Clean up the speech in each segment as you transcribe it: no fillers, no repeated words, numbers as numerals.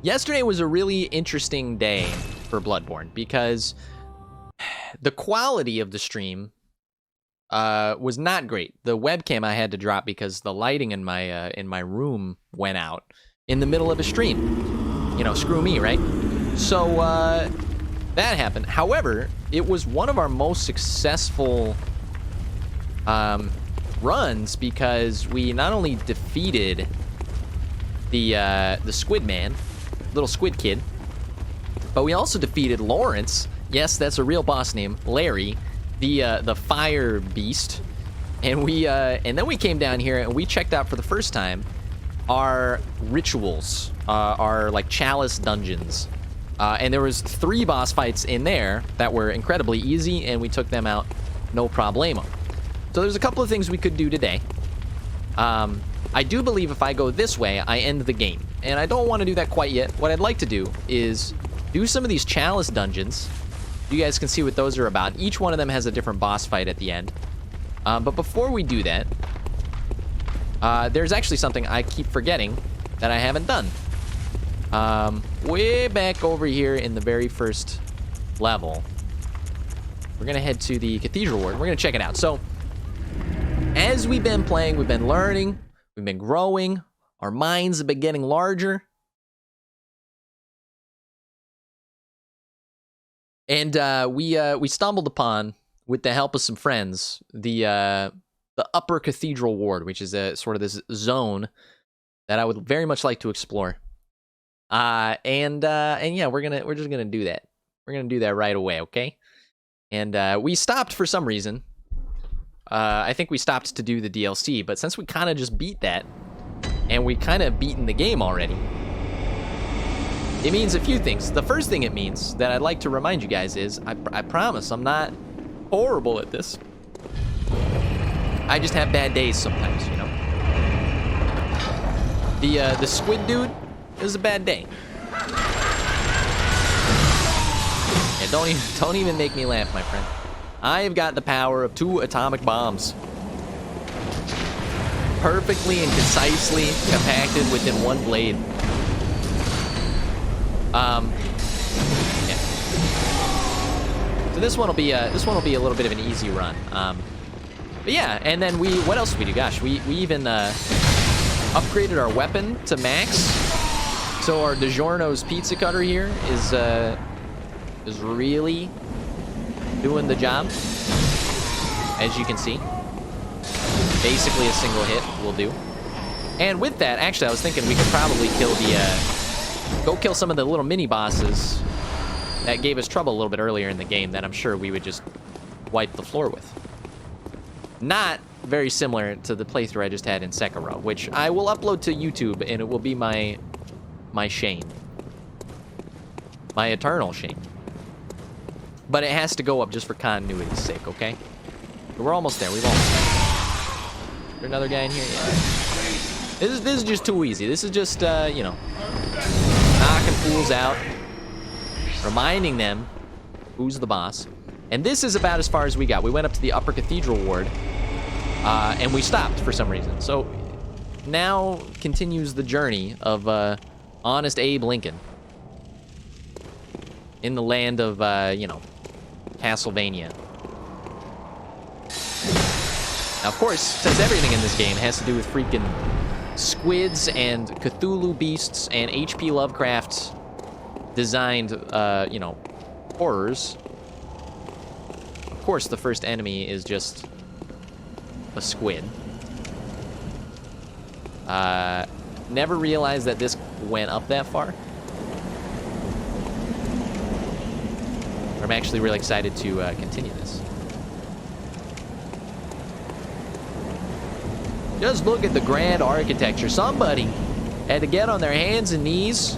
Yesterday was a really interesting day for Bloodborne because the quality of the stream was not great. The webcam I had to drop because the lighting in my room went out in the middle of a stream. You know, screw me, right? So that happened. However, it was one of our most successful runs because we not only defeated the Squid Man, little Squid Kid, but we also defeated Lawrence. Yes, that's a real boss name, Larry, the fire beast. And then we came down here and we checked out for the first time our rituals, our like chalice dungeons. And there was 3 boss fights in there that were incredibly easy, and we took them out no problemo. So there's a couple of things we could do today. I do believe if I go this way, I end the game. And I don't want to do that quite yet. What I'd like to do is do some of these chalice dungeons. You guys can see what those are about. Each one of them has a different boss fight at the end. But before we do that, there's actually something I keep forgetting that I haven't done. Way back over here in the very first level, we're going to head to the Cathedral Ward. We're going to check it out. So, as we've been playing, we've been learning, we've been growing, our minds have been getting larger. And we stumbled upon, with the help of some friends, the Upper Cathedral Ward, which is a sort of this zone that I would very much like to explore. And yeah, we're just gonna do that. We're gonna do that right away, okay? And we stopped for some reason. I think we stopped to do the DLC, but since we kind of just beat that, and we kind of beaten the game already, it means a few things. The first thing it means that I'd like to remind you guys is, I promise I'm not horrible at this. I just have bad days sometimes, you know? The squid dude, it was a bad day. Yeah, don't even make me laugh, my friend. I've got the power of 2 atomic bombs. Perfectly and concisely compacted within 1 blade. Yeah. So this one will be a little bit of an easy run. But yeah, and then what else did we do? Gosh, we even upgraded our weapon to max. So our DiGiorno's pizza cutter here is really doing the job, as you can see. Basically a single hit will do. And with that, actually, I was thinking we could probably go kill some of the little mini bosses that gave us trouble a little bit earlier in the game that I'm sure we would just wipe the floor with. Not very similar to the playthrough I just had in Sekiro, which I will upload to YouTube, and it will be my shame. My eternal shame. But it has to go up just for continuity's sake, okay? But we're almost there. We've almost there. Is there another guy in here? Yeah. This is just too easy. This is just, you know, knocking fools out, reminding them who's the boss. And this is about as far as we got. We went up to the Upper Cathedral Ward, and we stopped for some reason. So now continues the journey of honest Abe Lincoln in the land of, you know, Castlevania. Now, of course, since everything in this game has to do with freaking squids and Cthulhu beasts and H.P. Lovecraft designed, you know, horrors, of course the first enemy is just a squid. Never realized that this went up that far. I'm actually really excited to continue this. Just look at the grand architecture. Somebody had to get on their hands and knees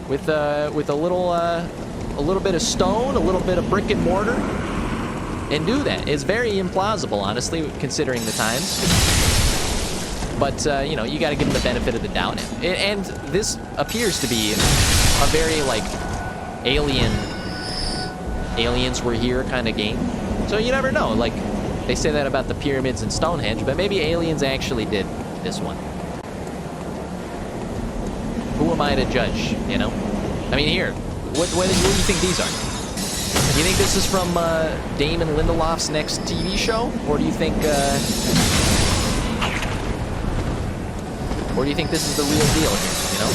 with a little bit of stone, a little bit of brick and mortar, and do that. It's very implausible, honestly, considering the times. But you know, you got to give them the benefit of the doubt. And this appears to be a very like aliens were here kind of game. So you never know. Like, they say that about the pyramids in Stonehenge, but maybe aliens actually did this one. I to judge, you know? I mean, here, what do you think these are? Do you think this is from Damon Lindelof's next TV show? Or do you think this is the real deal here, you know?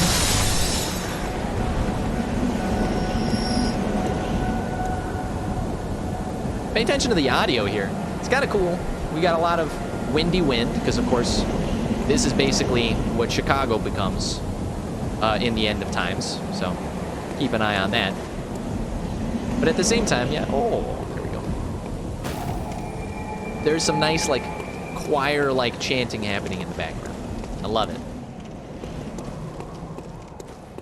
Pay attention to the audio here. It's kind of cool. We got a lot of windy wind, because of course, this is basically what Chicago becomes in the end of times. So keep an eye on that. But at the same time, yeah, oh, there we go. There's some nice, like, choir-like chanting happening in the background. I love it.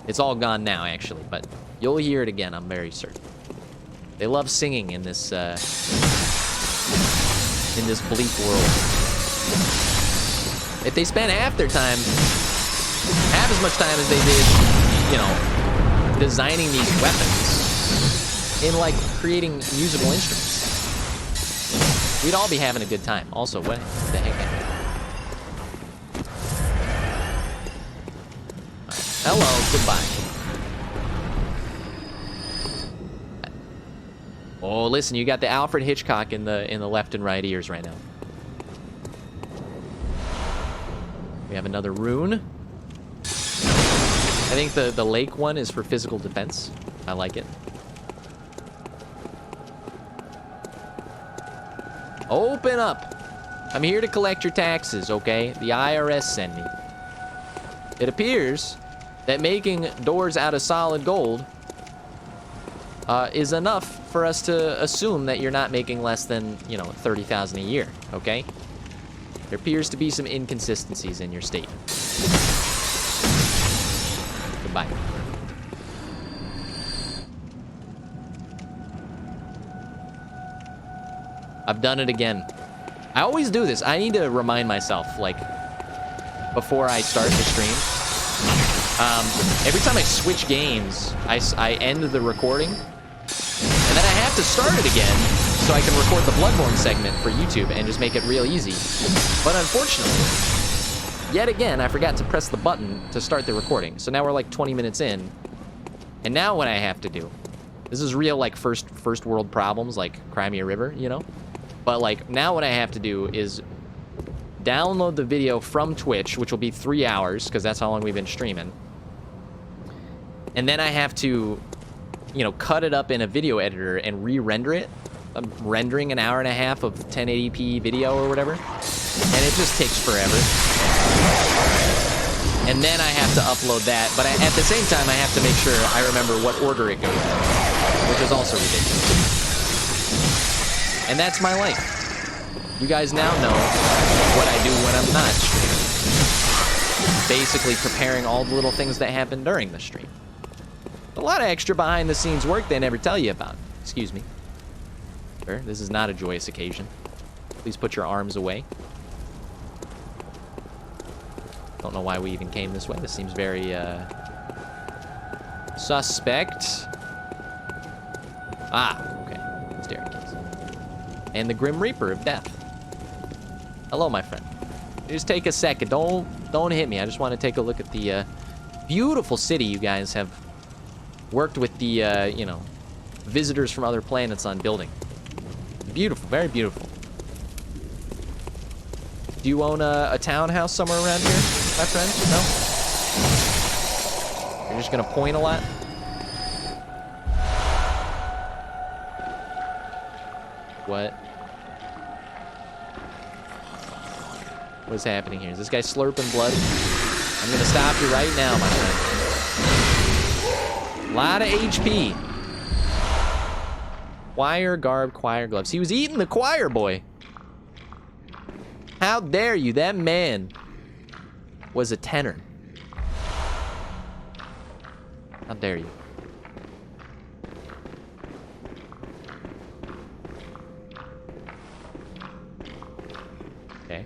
It's all gone now, actually, but you'll hear it again, I'm very certain. They love singing in this bleak world. If they spent half their time, half as much time as they did, you know, designing these weapons, in, like, creating musical instruments, we'd all be having a good time. Also, what the heck happened? Right. Hello, goodbye. Oh, listen, you got the Alfred Hitchcock in the left and right ears right now. We have another rune. I think the lake one is for physical defense. I like it. Open up. I'm here to collect your taxes, okay? The IRS sent me. It appears that making doors out of solid gold is enough for us to assume that you're not making less than, you know, $30,000 a year, okay? There appears to be some inconsistencies in your statement. Goodbye. I've done it again. I always do this. I need to remind myself, like, before I start the stream. Every time I switch games, I end the recording, and then I have to start it again so I can record the Bloodborne segment for YouTube and just make it real easy. But unfortunately, yet again, I forgot to press the button to start the recording. So now we're like 20 minutes in, and now what I have to do, this is real, like, first world problems, like Crimea River, you know? But, like, now what I have to do is download the video from Twitch, which will be 3 hours, because that's how long we've been streaming. And then I have to, you know, cut it up in a video editor and re-render it. I'm rendering an hour and a half of 1080p video or whatever. And it just takes forever. And then I have to upload that. But at the same time, I have to make sure I remember what order it goes in, which is also ridiculous. And that's my life. You guys now know what I do when I'm not streaming. Basically preparing all the little things that happen during the stream. A lot of extra behind-the-scenes work they never tell you about. Excuse me. Sir, this is not a joyous occasion. Please put your arms away. Don't know why we even came this way. This seems very, suspect. Ah, okay. Staircase. And the Grim Reaper of Death. Hello, my friend. Just take a second. Don't hit me. I just want to take a look at the beautiful city you guys have worked with the, you know, visitors from other planets on building. Beautiful. Very beautiful. Do you own a townhouse somewhere around here, my friend? No? You're just going to point a lot? What? What's happening here? Is this guy slurping blood? I'm gonna stop you right now, my friend. A lot of HP. Choir garb, choir gloves. He was eating the choir boy. How dare you? That man was a tenor. How dare you? Okay.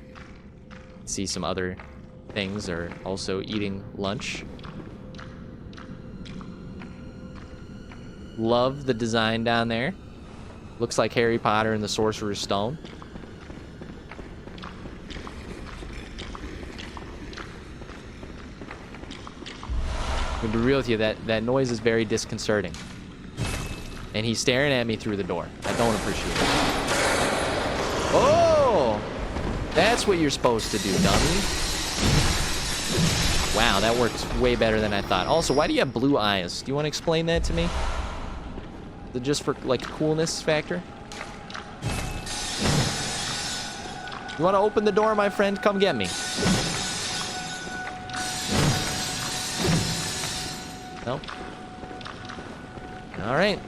See some other things are also eating lunch. Love the design down there. Looks like Harry Potter and the Sorcerer's Stone. I'm gonna be real with you, that noise is very disconcerting. And he's staring at me through the door. I don't appreciate it. Oh! That's what you're supposed to do, dummy. Wow, that works way better than I thought. Also, why do you have blue eyes? Do you want to explain that to me? Is it just for, like, coolness factor? You want to open the door, my friend? Come get me. No? All right.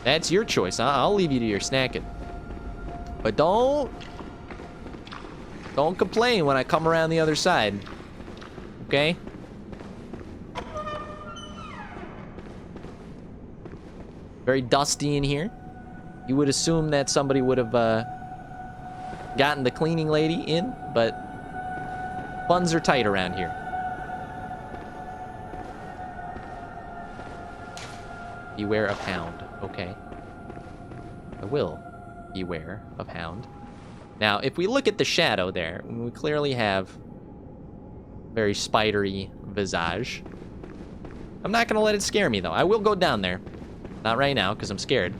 That's your choice. I'll leave you to your snacking. But don't complain when I come around the other side. Okay? Very dusty in here. You would assume that somebody would have gotten the cleaning lady in, but funds are tight around here. Beware of hound. Okay. I will beware of hound. Now, if we look at the shadow there, we clearly have very spidery visage. I'm not gonna let it scare me though. I will go down there. Not right now, because I'm scared.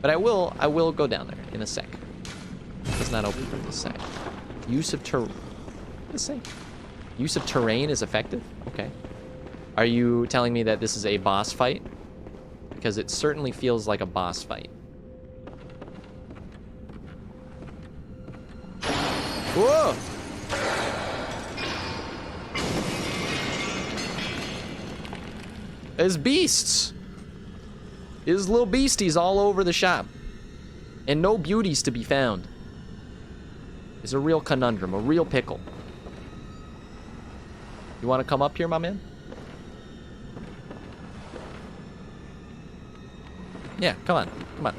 But I will go down there in a sec. It's not open from this side. Use of terrain. Let's say. Use of terrain is effective? Okay. Are you telling me that this is a boss fight? Because it certainly feels like a boss fight. Whoa! There's beasts. There's little beasties all over the shop. And no beauties to be found. It's a real conundrum, a real pickle. You want to come up here, my man? Yeah, come on. Come on.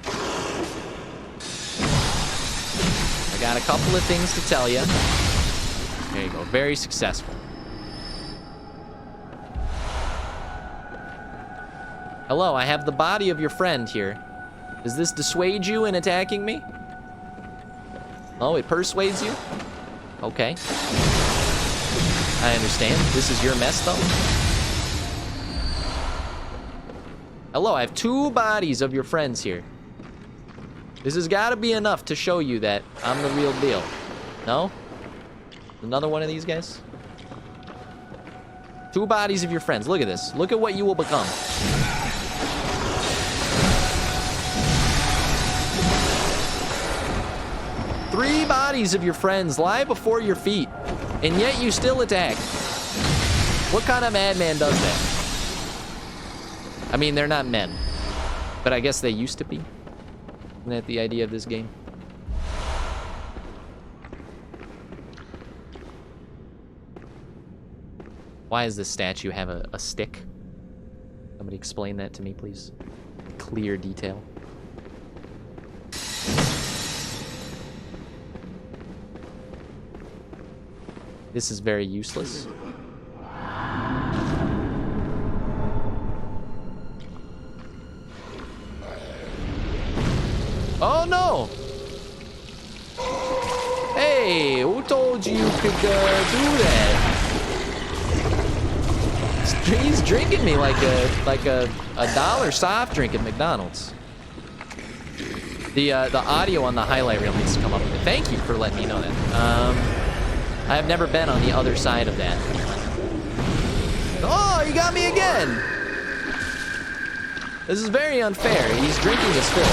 I got a couple of things to tell you. There you go. Very successful. Hello, I have the body of your friend here. Does this dissuade you in attacking me? Oh, it persuades you? Okay. I understand. This is your mess, though? Hello, I have 2 bodies of your friends here. This has got to be enough to show you that I'm the real deal. No? Another one of these guys? 2 bodies of your friends. Look at this. Look at what you will become. Three bodies of your friends lie before your feet, and yet you still attack. What kind of madman does that? I mean, they're not men, but I guess they used to be. Isn't that the idea of this game? Why does this statue have a stick? Somebody explain that to me, please. Clear detail. This is very useless. Oh no! Hey, who told you could do that? He's drinking me like a dollar soft drink at McDonald's. The audio on the highlight reel needs to come up. Thank you for letting me know that. I have never been on the other side of that. Oh, you got me again! This is very unfair. He's drinking his fill.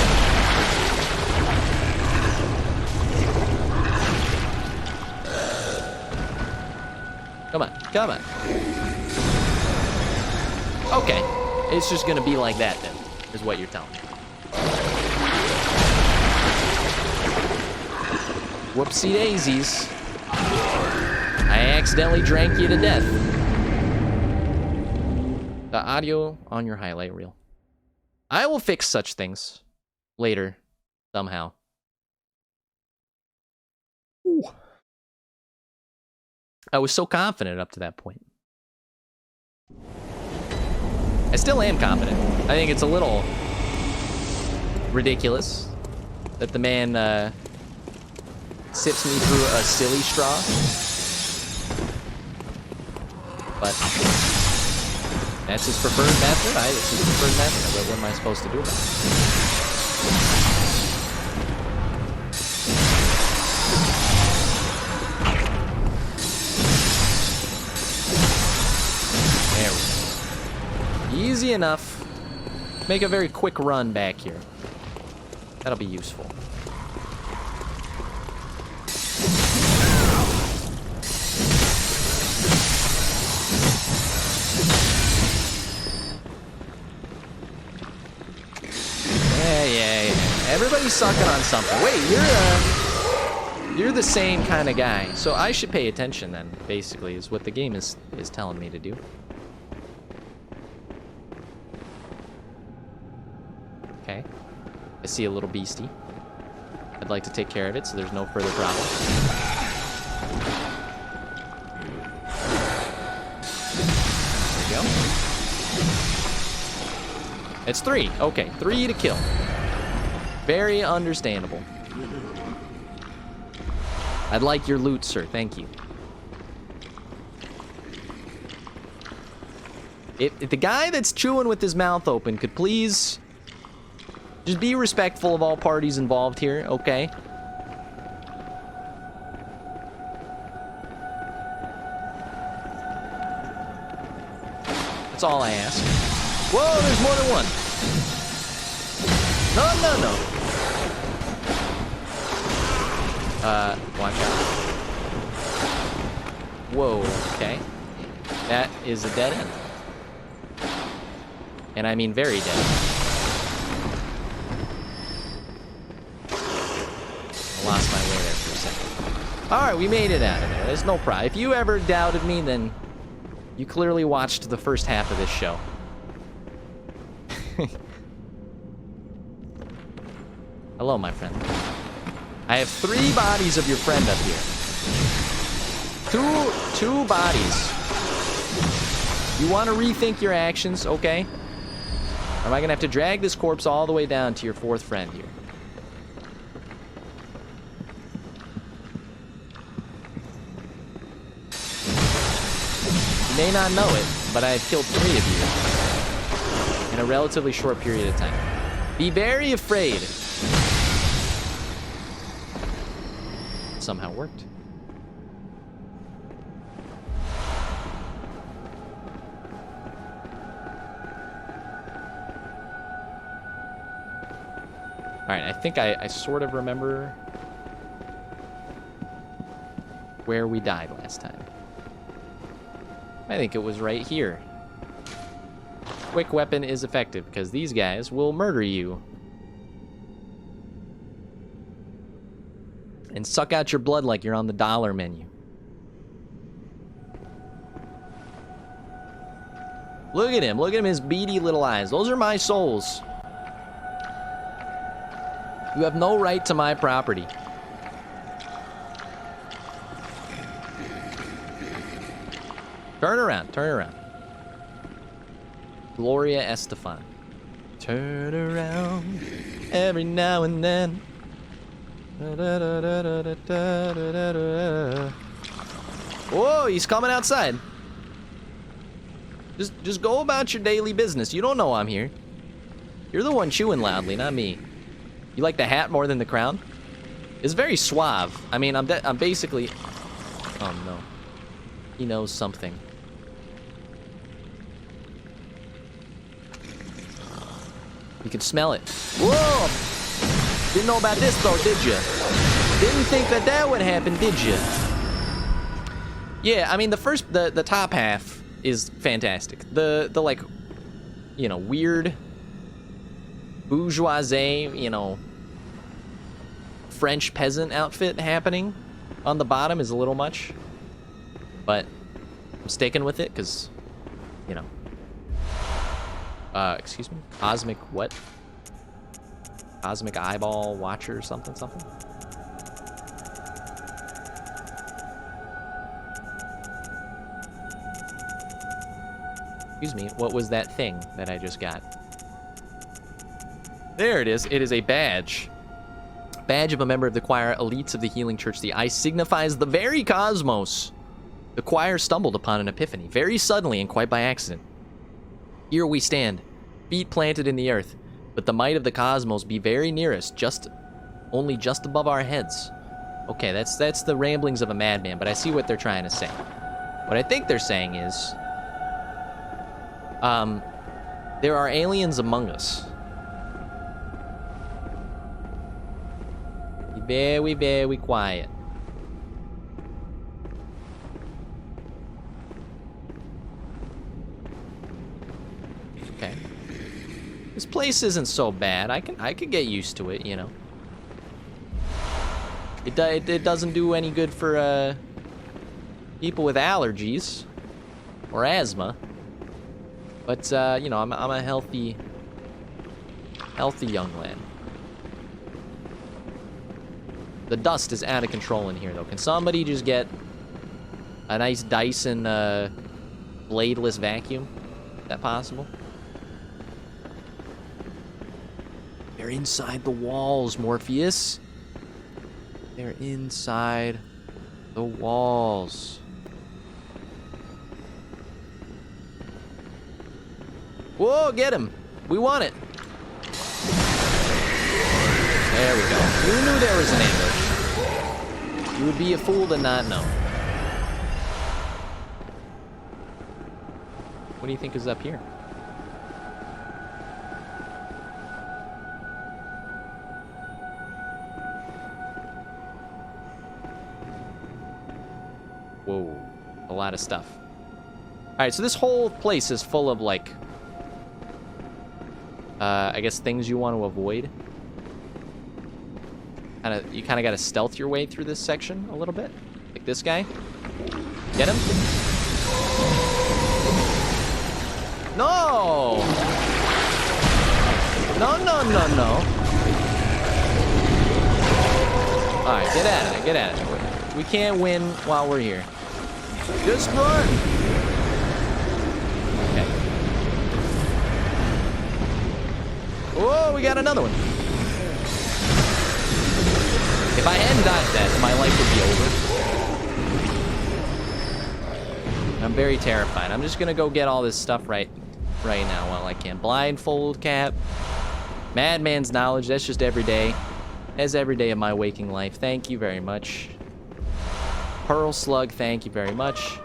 Come on, come on. Okay, it's just gonna be like that then, is what you're telling me. Whoopsie daisies. I accidentally drank you to death. The audio on your highlight reel. I will fix such things later, somehow. Ooh. I was so confident up to that point. I still am confident. I think it's a little ridiculous that the man sips me through a silly straw. But That's his preferred method? It's his preferred method. What am I supposed to do about it? Easy enough. Make a very quick run back here. That'll be useful. Yeah. Everybody's sucking on something. Wait, you're the same kind of guy. So I should pay attention then, basically, is what the game is telling me to do. Okay. I see a little beastie. I'd like to take care of it so there's no further problem. There we go. It's 3. Okay, 3 to kill. Very understandable. I'd like your loot, sir. Thank you. If the guy that's chewing with his mouth open could please just be respectful of all parties involved here, okay? That's all I ask. Whoa, there's more than one. No. Watch out. Whoa, okay. That is a dead end. And I mean very dead end. Lost my way there for a second. Alright, we made it out of there. There's no problem. If you ever doubted me, then you clearly watched the first half of this show. Hello, my friend. I have 3 bodies of your friend up here. Two bodies. You want to rethink your actions, okay? Or am I going to have to drag this corpse all the way down to your 4th friend here? You may not know it, but I have killed 3 of you in a relatively short period of time. Be very afraid. Somehow worked. Alright, I think I sort of remember where we died last time. I think it was right here. Quick weapon is effective because these guys will murder you. And suck out your blood like you're on the dollar menu. Look at him, his beady little eyes. Those are my souls. You have no right to my property. Turn around. Gloria Estefan. Turn around every now and then. Whoa, he's coming outside. Just go about your daily business. You don't know I'm here. You're the one chewing loudly, not me. You like the hat more than the crown? It's very suave. I mean, I'm basically... Oh, no. He knows something. You can smell it. Whoa! Didn't know about this, though, did you? Didn't think that would happen, did you? Yeah, I mean, the top half is fantastic. The like, you know, weird bourgeoisie, you know, French peasant outfit happening on the bottom is a little much. But I'm sticking with it because, you know. Excuse me? Cosmic what? Cosmic eyeball watcher something. Excuse me, what was that thing that I just got? There it is. It is a badge. Badge of a member of the choir, elites of the healing church. The eye signifies the very cosmos. The choir stumbled upon an epiphany, very suddenly and quite by accident. Here we stand, feet planted in the earth, but the might of the cosmos be very near us, only just above our heads. Okay, that's the ramblings of a madman, but I see what they're trying to say. What I think they're saying is, there are aliens among us. Be very, very quiet. Okay. This place isn't so bad. I could get used to it, you know. It doesn't do any good for people with allergies or asthma. But you know, I'm a healthy young lad. The dust is out of control in here, though. Can somebody just get a nice Dyson bladeless vacuum? Is that possible? They're inside the walls, Morpheus. They're inside the walls. Whoa, get him. We want it. There we go. You knew there was an ambush. You would be a fool to not know. What do you think is up here? Whoa, a lot of stuff. All right, so this whole place is full of, like, I guess things you want to avoid. You kind of got to stealth your way through this section a little bit. Like this guy. Get him? No! No, no, no, no. Alright, get at it, get at it. We can't win while we're here. Just run! Okay. Whoa, we got another one. If I hadn't dodged that, my life would be over. I'm very terrified. I'm just gonna go get all this stuff right now while I can. Blindfold cap. Madman's knowledge, that's just every day. As every day of my waking life. Thank you very much. Pearl slug, thank you very much.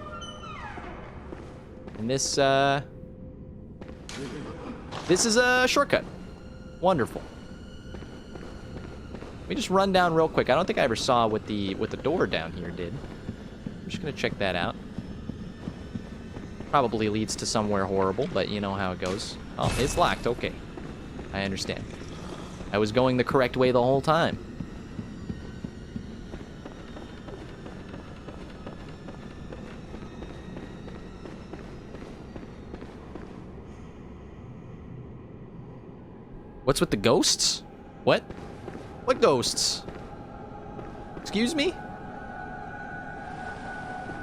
And this is a shortcut. Wonderful. Let me just run down real quick. I don't think I ever saw what the door down here did. I'm just gonna check that out. Probably leads to somewhere horrible, but you know how it goes. Oh, it's locked. Okay. I understand. I was going the correct way the whole time. What's with the ghosts? What? What ghosts? Excuse me?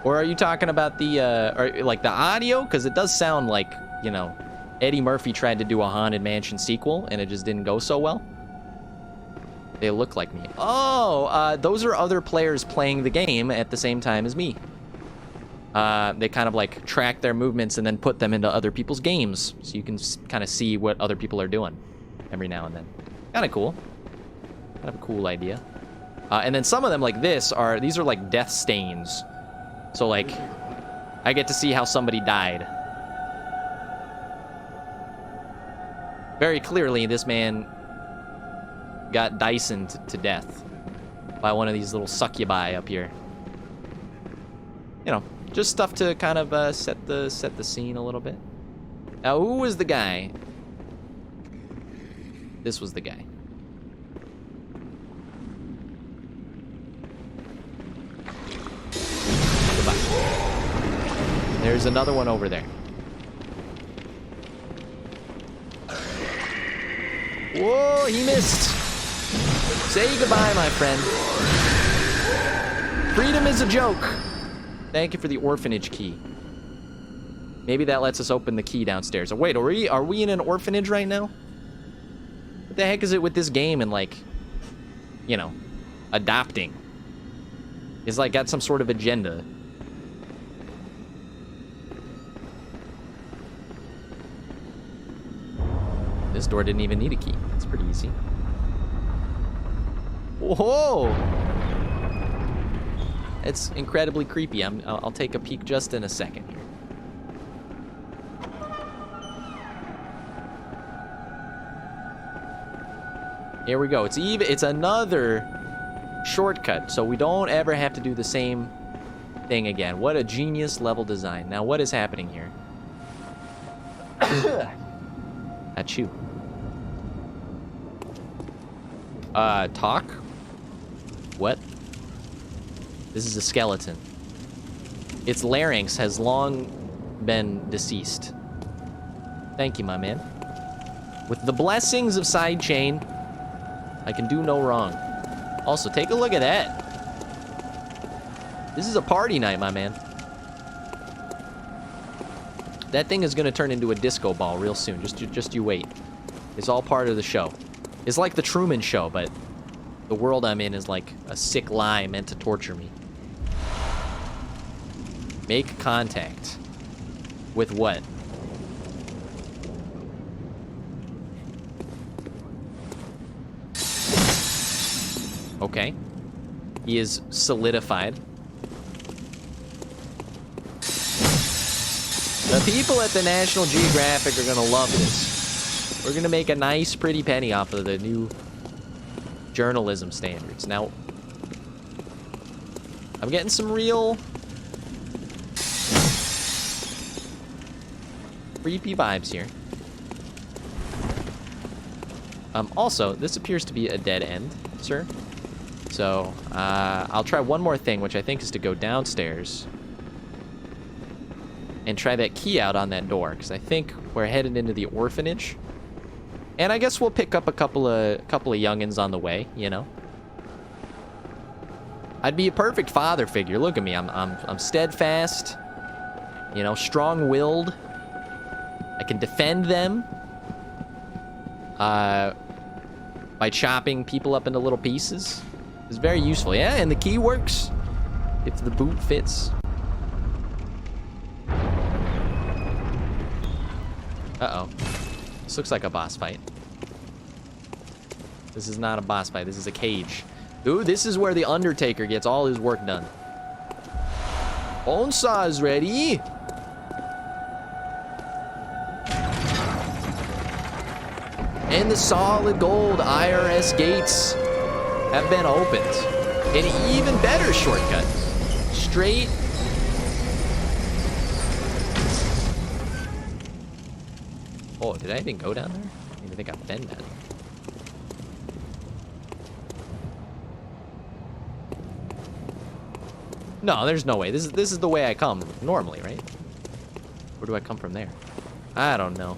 Or are you talking about the, or like the audio? Because it does sound like, you know, Eddie Murphy tried to do a Haunted Mansion sequel and it just didn't go so well. They look like me. Oh, those are other players playing the game at the same time as me. They kind of like track their movements and then put them into other people's games. So you can kind of see what other people are doing every now and then. Kind of cool. Kind of a cool idea. And then some of them like these are like death stains. So like, I get to see how somebody died. Very clearly, this man got Dysoned to death by one of these little succubi up here. You know, just stuff to kind of set the scene a little bit. Now, who was the guy? This was the guy. Goodbye. There's another one over there. Whoa, he missed. Say goodbye, my friend. Freedom is a joke. Thank you for the orphanage key. Maybe that lets us open the key downstairs. Oh, wait, are we in an orphanage right now? What the heck is it with this game and, like, you know, adopting? It's like got some sort of agenda. This door didn't even need a key. It's pretty easy. Whoa! It's incredibly creepy. I'll take a peek just in a second here. Here we go. It's another shortcut, so we don't ever have to do the same thing again. What a genius level design. Now, what is happening here? Achoo. Talk? What? This is a skeleton. Its larynx has long been deceased. Thank you, my man. With the blessings of Sidechain, I can do no wrong. Also, take a look at that. This is a party night, my man. That thing is gonna turn into a disco ball real soon. Just you wait. It's all part of the show. It's like the Truman Show, but the world I'm in is like a sick lie meant to torture me. Make contact. With what? Okay. He is solidified. The people at the National Geographic are gonna love this. We're gonna make a nice, pretty penny off of the new journalism standards. Now, I'm getting some real creepy vibes here. Also, this appears to be a dead end, sir. So, I'll try one more thing, which I think is to go downstairs and try that key out on that door, because I think we're headed into the orphanage. And I guess we'll pick up a couple of youngins on the way, you know. I'd be a perfect father figure. Look at me. I'm steadfast, you know, strong-willed. I can defend them by chopping people up into little pieces. It's very useful. Yeah, and the key works if the boot fits. Uh-oh. This looks like a boss fight. This is not a boss fight. This is a cage. Ooh, this is where the Undertaker gets all his work done. Bone saw is ready. And the solid gold IRS gates have been opened. An even better shortcut. Straight. Oh, did I even go down there? I don't even think I've been down here. No, there's no way. This is the way I come normally, right? Where do I come from there? I don't know.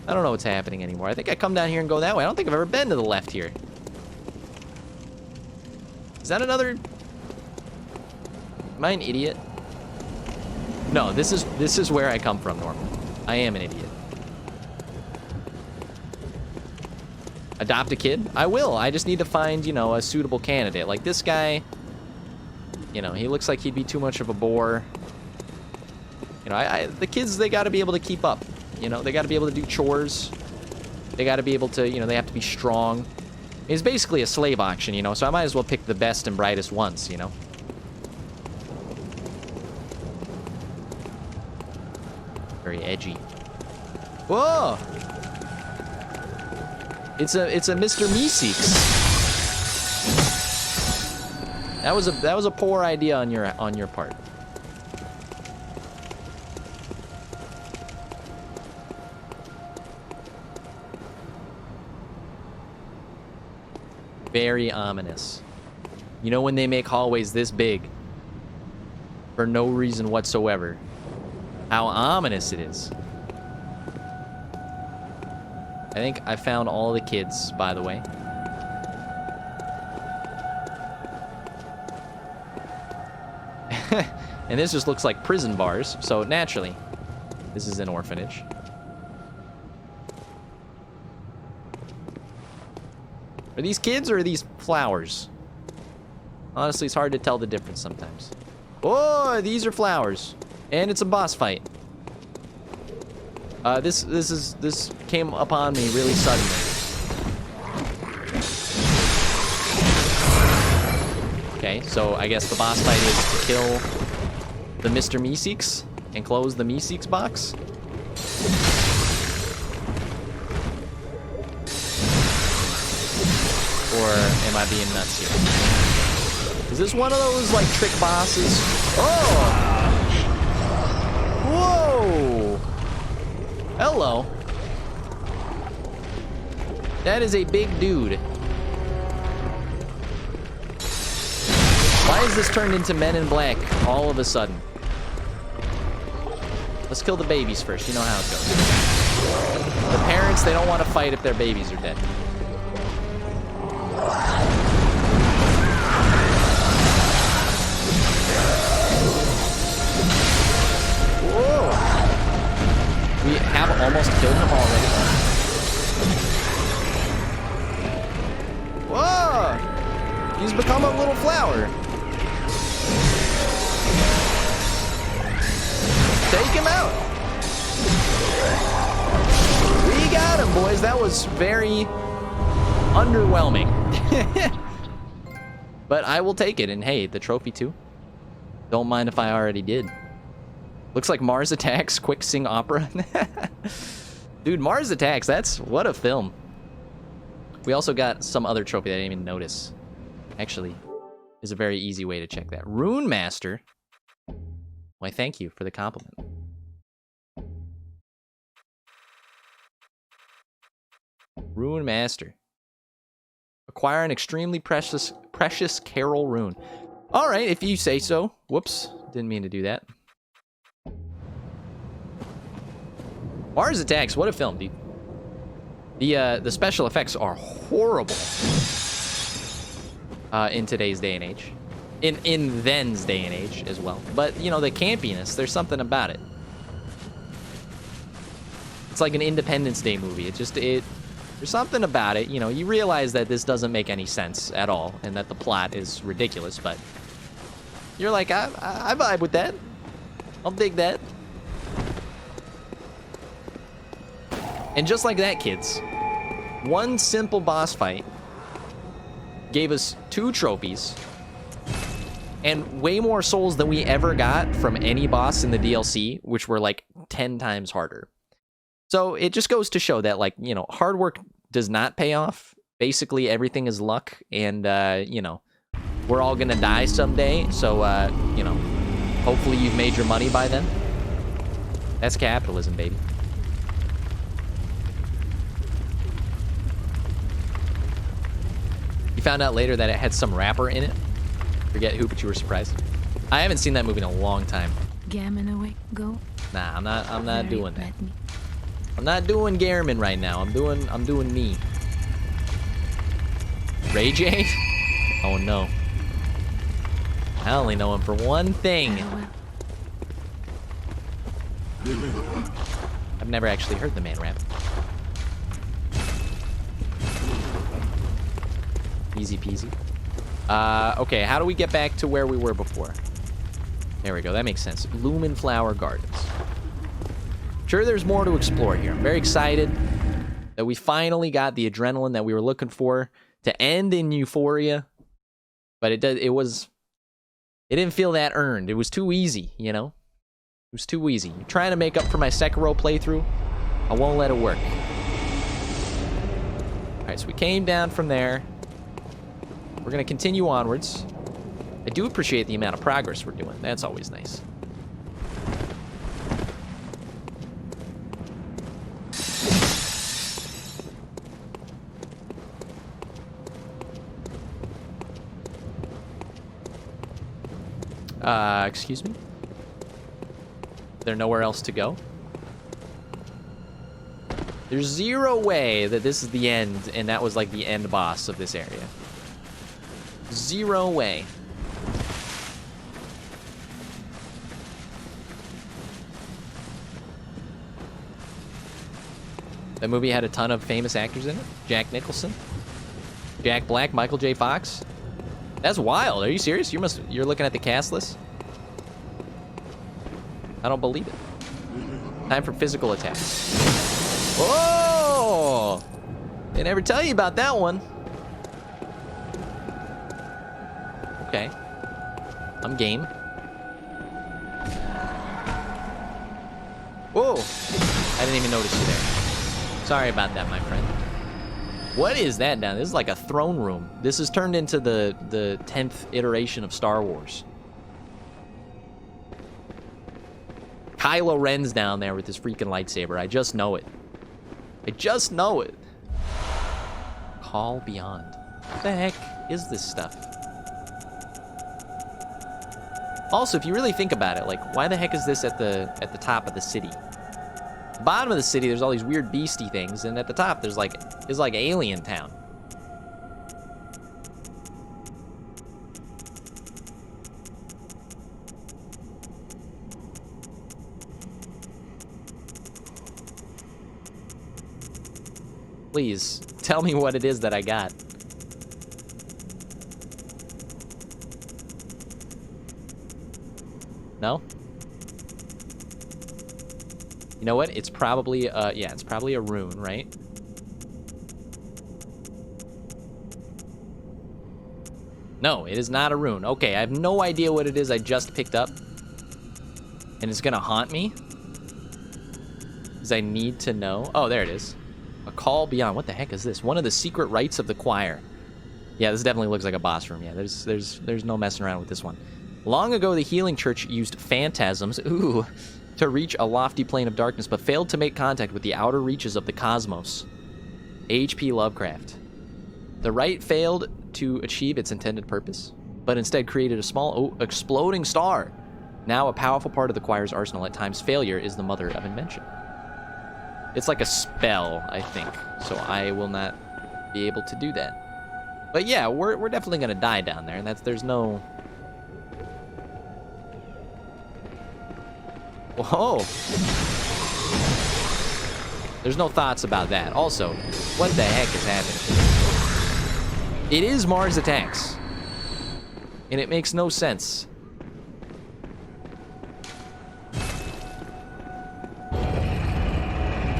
I don't know what's happening anymore. I think I come down here and go that way. I don't think I've ever been to the left here. Is that another... Am I an idiot? No, this is where I come from normally. I am an idiot. Adopt a kid? I will. I just need to find, you know, a suitable candidate. Like this guy, you know, he looks like he'd be too much of a bore. You know, the kids, they got to be able to keep up. You know, they got to be able to do chores. They got to be able to, you know, they have to be strong. It's basically a slave auction, you know, so I might as well pick the best and brightest ones, you know. Very edgy. Whoa! It's a Mr. Meeseeks. That was a poor idea on your part. Very ominous. You know when they make hallways this big for no reason whatsoever, how ominous it is. I think I found all the kids, by the way. And this just looks like prison bars, so naturally, this is an orphanage. Are these kids or are these flowers? Honestly, it's hard to tell the difference sometimes. Oh, these are flowers. And it's a boss fight. This came upon me really suddenly. Okay, so I guess the boss fight is to kill the Mr. Meeseeks and close the Meeseeks box. Or am I being nuts here? Is this one of those, like, trick bosses? Oh! Whoa! Hello. That is a big dude. Why is this turned into Men in Black all of a sudden? Let's kill the babies first. You know how it goes. The parents, they don't want to fight if their babies are dead. Whoa! We have almost killed him already. Whoa! He's become a little flower. Take him out. We got him, boys. That was very underwhelming. But I will take it. And hey, the trophy too. Don't mind if I already did. Looks like Mars Attacks, Quick Sing Opera. Dude, Mars Attacks, that's... what a film. We also got some other trophy that I didn't even notice. Actually, is a very easy way to check that. Rune Master. Why, thank you for the compliment. Rune Master. Acquire an extremely precious Carol rune. All right, if you say so. Whoops, didn't mean to do that. Mars Attacks, what a film, dude. The special effects are horrible in today's day and age. In then's day and age as well. But, you know, the campiness, there's something about it. It's like an Independence Day movie. There's something about it. You know, you realize that this doesn't make any sense at all and that the plot is ridiculous, but you're like, I vibe with that. I'll dig that. And just like that, kids, one simple boss fight gave us 2 trophies and way more souls than we ever got from any boss in the DLC, which were like 10 times harder. So it just goes to show that, like, you know, hard work does not pay off. Basically, everything is luck, and, you know, we're all gonna die someday. So, you know, hopefully you've made your money by then. That's capitalism, baby. You found out later that it had some rapper in it. Forget who, but you were surprised. I haven't seen that movie in a long time. Gammon away, go. Nah, I'm not doing that. I'm not doing Gammon right now. I'm doing me. Ray J? Oh no. I only know him for one thing. I've never actually heard the man rap. Easy peasy. Okay, how do we get back to where we were before? There we go, that makes sense. Lumen Flower Gardens. Sure, there's more to explore here. I'm very excited that we finally got the adrenaline that we were looking for to end in Euphoria. But it didn't feel that earned. It was too easy, you know? It was too easy. You're trying to make up for my Sekiro playthrough. I won't let it work. Alright, so we came down from there. We're going to continue onwards. I do appreciate the amount of progress we're doing. That's always nice. Excuse me? Is there nowhere else to go? There's zero way that this is the end, and that was like the end boss of this area. Zero way. That movie had a ton of famous actors in it. Jack Nicholson, Jack Black, Michael J. Fox. That's wild. Are you serious? You're looking at the cast list? I don't believe it. Time for physical attacks. Whoa! They never tell you about that one. Okay. I'm game. Whoa! I didn't even notice you there. Sorry about that, my friend. What is that down? This is like a throne room. This has turned into the 10th iteration of Star Wars. Kylo Ren's down there with his freaking lightsaber. I just know it. I just know it. Call Beyond. What the heck is this stuff? Also, if you really think about it, like, why the heck is this at the top of the city? Bottom of the city, there's all these weird beastie things, and at the top, there's like Alien Town. Please, tell me what it is that I got. No? You know what? It's probably, yeah, it's probably a rune, right? No, it is not a rune. Okay, I have no idea what it is I just picked up. And it's gonna haunt me. Because I need to know. Oh, there it is. A call beyond. What the heck is this? One of the secret rites of the choir. Yeah, this definitely looks like a boss room. Yeah, there's no messing around with this one. Long ago, the Healing Church used phantasms, to reach a lofty plane of darkness, but failed to make contact with the outer reaches of the cosmos. H.P. Lovecraft. The rite failed to achieve its intended purpose, but instead created a small exploding star. Now a powerful part of the choir's arsenal. At times, failure is the mother of invention. It's like a spell, I think, so I will not be able to do that. But yeah, we're definitely gonna die down there, and there's no... Whoa! There's no thoughts about that. Also, what the heck is happening? It is Mars Attacks. And it makes no sense.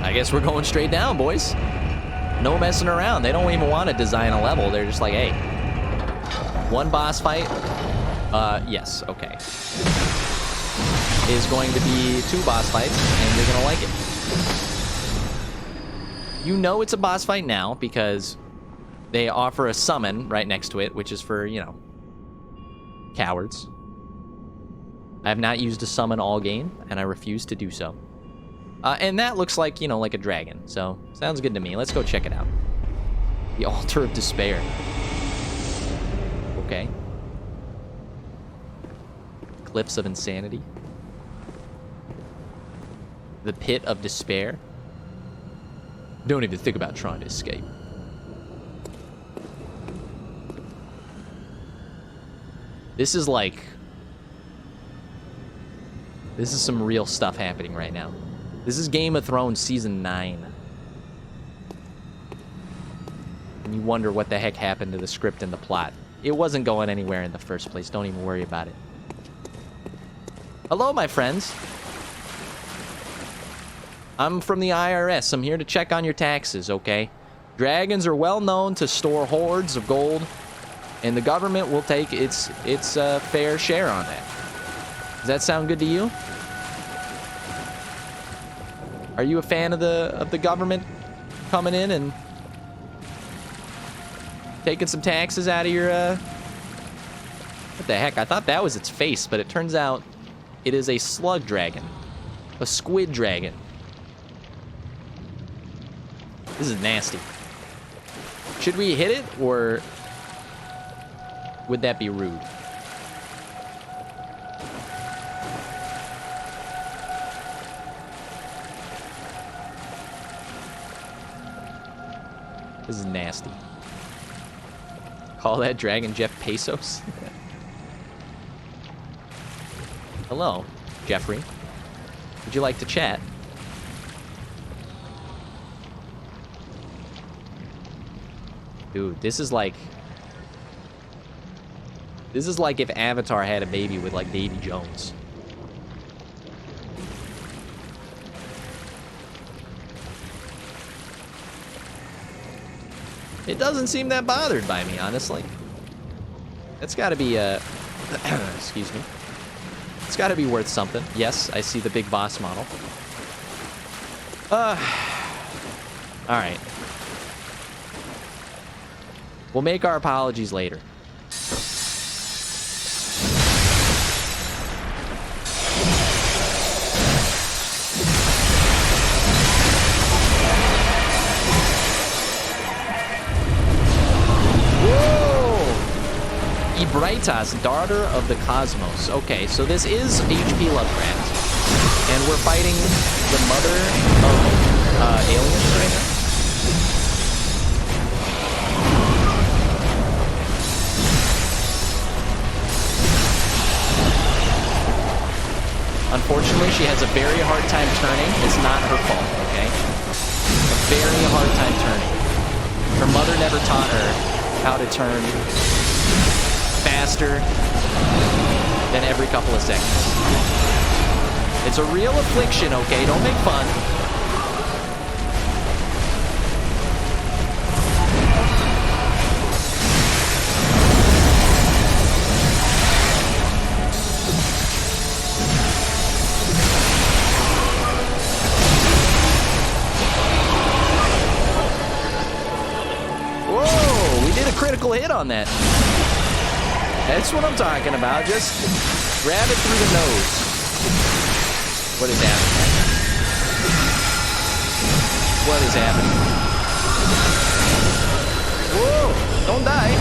I guess we're going straight down, boys. No messing around. They don't even want to design a level. They're just like, hey, one boss fight? Yes, okay. Is going to be 2 boss fights, and you're gonna like it. You know it's a boss fight now, because they offer a summon right next to it, which is for, you know, cowards. I have not used a summon all game, and I refuse to do so. And that looks like, you know, like a dragon, so sounds good to me. Let's go check it out. The Altar of Despair. Okay. Cliffs of Insanity. The Pit of Despair. Don't even think about trying to escape. This is like... This is some real stuff happening right now. This is Game of Thrones Season 9. And you wonder what the heck happened to the script and the plot. It wasn't going anywhere in the first place. Don't even worry about it. Hello, my friends. I'm from the IRS. I'm here to check on your taxes, okay? Dragons are well known to store hordes of gold, and the government will take its fair share on that. Does that sound good to you? Are you a fan of the government coming in and taking some taxes out of your what the heck? I thought that was its face, but it turns out it is a slug dragon. A squid dragon. This is nasty. Should we hit it, or would that be rude? This is nasty. Call that dragon Jeff Bezos? Hello, Jeffrey. Would you like to chat? Dude, this is like if Avatar had a baby with, like, Davy Jones. It doesn't seem that bothered by me, honestly. It's got to be, excuse me. It's got to be worth something. Yes, I see the big boss model. All right. We'll make our apologies later. Ibritas, daughter of the cosmos. Okay, so this is HP Lovecraft. And we're fighting the mother of aliens right now. Unfortunately, she has a very hard time turning. It's not her fault, okay? A very hard time turning. Her mother never taught her how to turn faster than every couple of seconds. It's a real affliction, okay? Don't make fun. Whoa, we did a critical hit on that. That's what I'm talking about. Just grab it through the nose. What is happening? What is happening? Whoa! Don't die,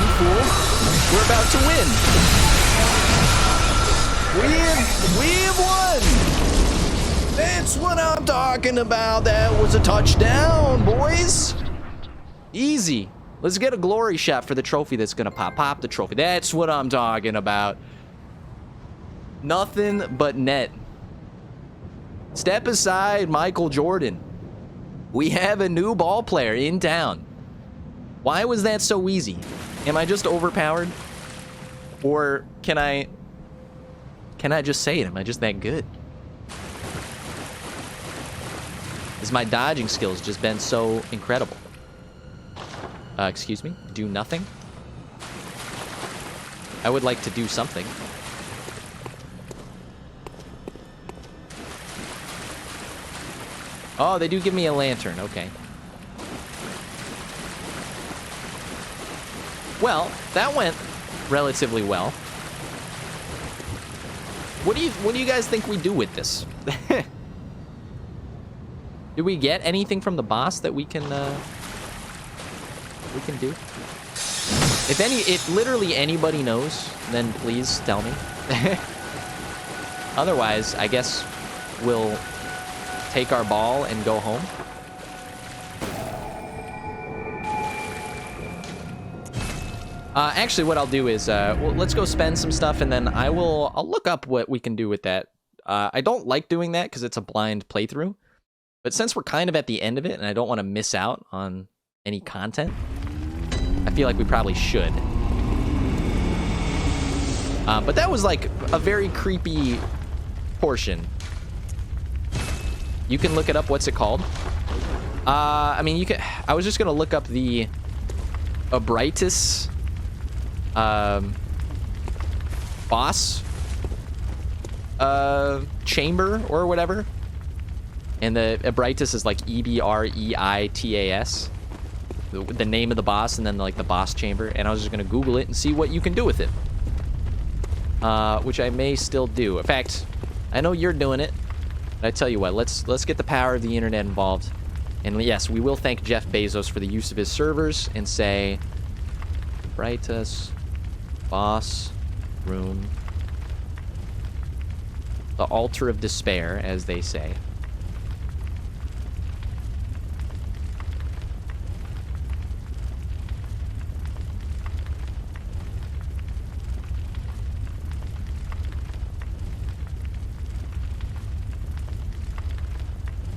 you fool. We're about to win. We've won. That's what I'm talking about. That was a touchdown, boys. Easy. Let's get a glory shot for the trophy that's gonna pop. Pop the trophy. That's what I'm talking about. Nothing but net. Step aside, Michael Jordan. We have a new ball player in town. Why was that so easy? Am I just overpowered? Or can I just say it? Am I just that good? Has my dodging skills just been so incredible? Excuse me? Do nothing? I would like to do something. Oh, they do give me a lantern. Okay. Well, that went relatively well. What do you guys think we do with this? Did we get anything from the boss that we can do? If literally anybody knows, then please tell me. Otherwise, I guess we'll take our ball and go home. Actually, what I'll do is, well, let's go spend some stuff, and then I'll look up what we can do with that. I don't like doing that because it's a blind playthrough, but since we're kind of at the end of it, and I don't want to miss out on any content, I feel like we probably should. But that was like a very creepy portion. You can look it up. What's it called? I mean, you can. I was just gonna look up the Abritus boss chamber or whatever, and the Abritus is like EBREITAS, the name of the boss, and then like the boss chamber. And I was just gonna Google it and see what you can do with it, which I may still do. In fact, I know you're doing it. But I tell you what, let's get the power of the internet involved. And yes, we will thank Jeff Bezos for the use of his servers and say, Brightus, boss, room, the altar of despair, as they say.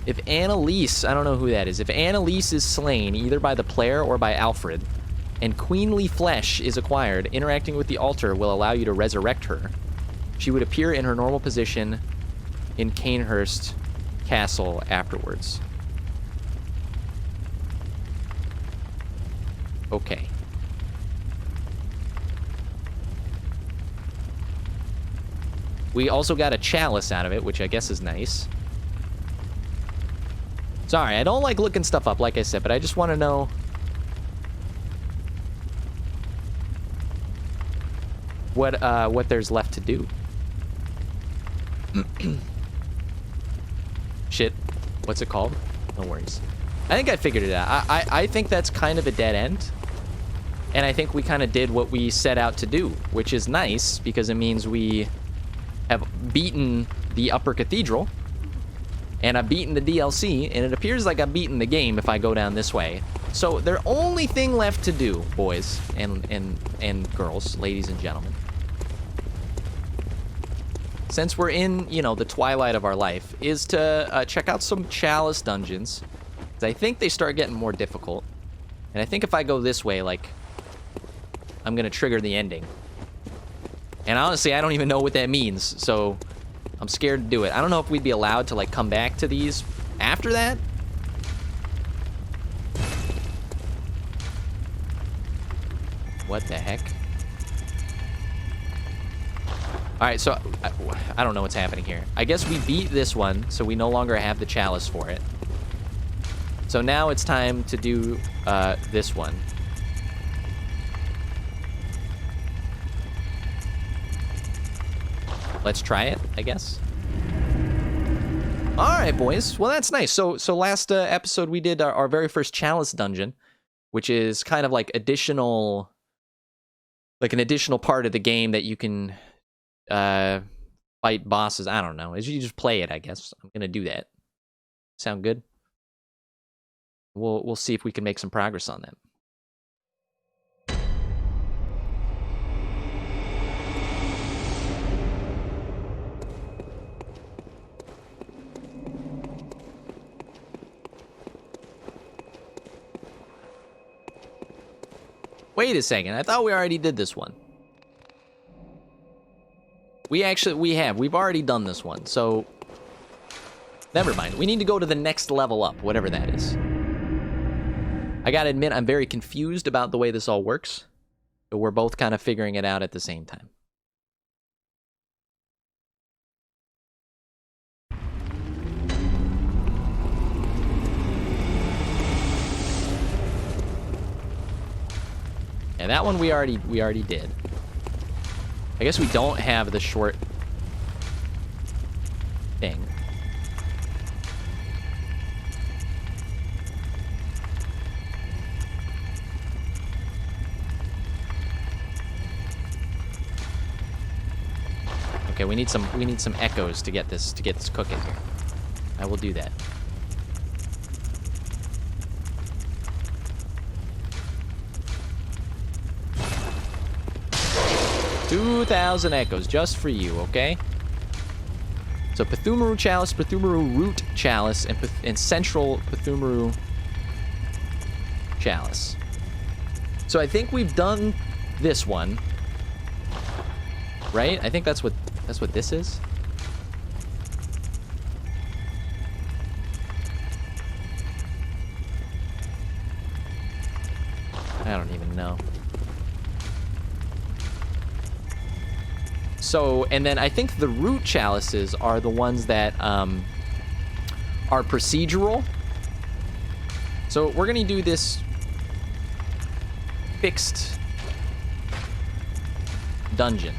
If Annalise, I don't know who that is. If Annalise is slain, either by the player or by Alfred, and queenly flesh is acquired, interacting with the altar will allow you to resurrect her. She would appear in her normal position in Canehurst Castle afterwards. Okay. We also got a chalice out of it, which I guess is nice. Sorry, I don't like looking stuff up, like I said, but I just want to know what there's left to do. Shit. What's it called? No worries. I think I figured it out. I think that's kind of a dead end. And I think we kind of did what we set out to do, which is nice because it means we have beaten the upper cathedral. And I've beaten the DLC, and it appears like I've beaten the game if I go down this way. So the only thing left to do, boys and girls, ladies and gentlemen, since we're in, you know, the twilight of our life, is to check out some chalice dungeons. 'Cause I think they start getting more difficult. And I think if I go this way, like, I'm gonna trigger the ending. And honestly, I don't even know what that means, so I'm scared to do it. I don't know if we'd be allowed to, like, come back to these after that. What the heck? Alright, so I don't know what's happening here. I guess we beat this one, so we no longer have the chalice for it. So now it's time to do this one. Let's try it, I guess. All right, boys. Well, that's nice. So last episode we did our very first chalice dungeon, which is kind of like additional, like an additional part of the game that you can fight bosses. I don't know. As you just play it, I guess. I'm gonna do that. Sound good? We'll see if we can make some progress on that. Wait a second, I thought we already did this one. We have. We've already done this one, so never mind. We need to go to the next level up, whatever that is. I gotta admit, I'm very confused about the way this all works, but we're both kind of figuring it out at the same time. And that one we already did. I guess we don't have the short thing. Okay, we need some echoes to get this cooking here. I will do that. 2,000 echoes just for you, okay? So Pthumeru Chalice, Pthumeru Root Chalice, and Central Pthumeru Chalice. So I think we've done this one, right? I think that's what this is. I don't even know. So, and then I think the root chalices are the ones that are procedural. So we're gonna do this fixed dungeon.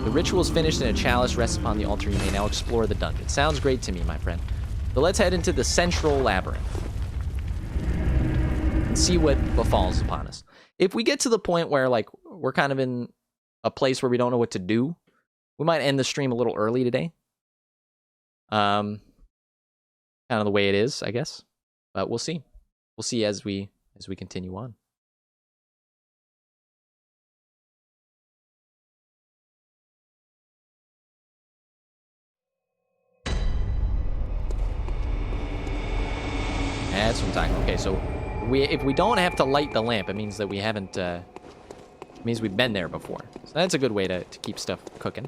The ritual is finished and a chalice rests upon the altar. You may now explore the dungeon. Sounds great to me, my friend. So let's head into the central labyrinth and see what befalls upon us. If we get to the point where, like, we're kind of in a place where we don't know what to do, we might end the stream a little early today. Kind of the way it is, I guess. But we'll see. We'll see as we continue on. That's what I'm talking about. Okay, so if we don't have to light the lamp, it means that we haven't, it means we've been there before. So that's a good way to keep stuff cooking.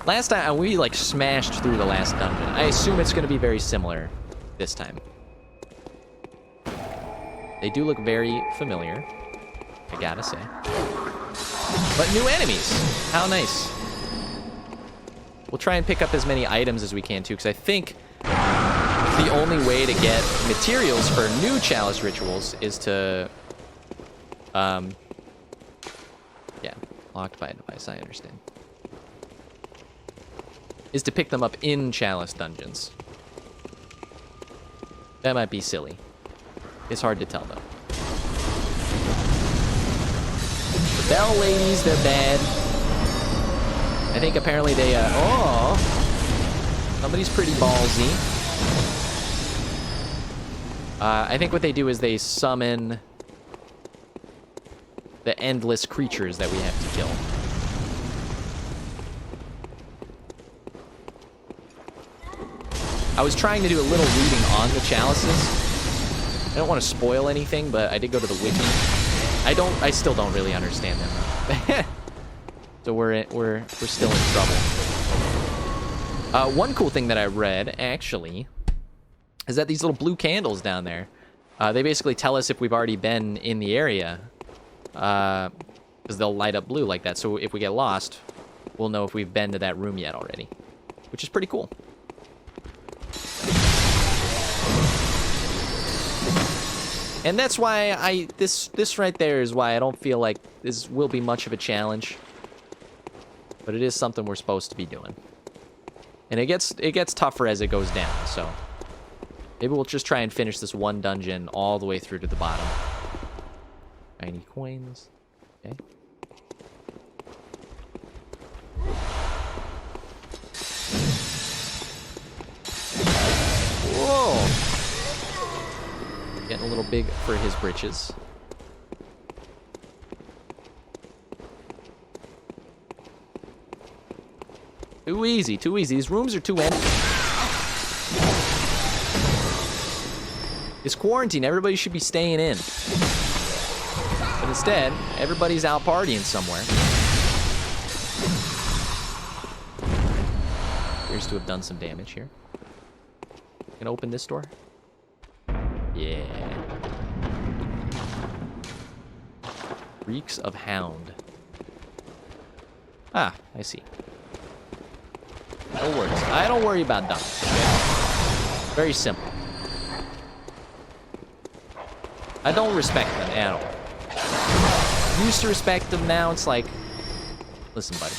Last time, we, like, smashed through the last dungeon. I assume it's going to be very similar this time. They do look very familiar, I gotta say. But new enemies. How nice. We'll try and pick up as many items as we can, too, because I think the only way to get materials for new chalice rituals is to... yeah, locked by a device, I understand. Is to pick them up in chalice dungeons. That might be silly. It's hard to tell, though. The bell ladies, they're bad. I think apparently they, oh! Somebody's pretty ballsy. I think what they do is they summon the endless creatures that we have to kill. I was trying to do a little reading on the chalices. I don't want to spoil anything, but I did go to the wiki. I still don't really understand them. So we're still in trouble. One cool thing that I read, actually, is that these little blue candles down there, they basically tell us if we've already been in the area, because they'll light up blue like that. So if we get lost, we'll know if we've been to that room yet already, which is pretty cool. And that's why this right there is why I don't feel like this will be much of a challenge. But it is something we're supposed to be doing. And it gets tougher as it goes down, so maybe we'll just try and finish this one dungeon all the way through to the bottom. Tiny coins. Okay. Whoa! Getting a little big for his britches. Too easy, too easy. These rooms are too empty. It's quarantine. Everybody should be staying in. But instead, everybody's out partying somewhere. Appears to have done some damage here. Gonna open this door? Yeah. Reeks of Hound. Ah, I see. No worries. I don't worry about dumb. Okay? Very simple. I don't respect them at all. Used to respect them, now it's like... Listen, buddy.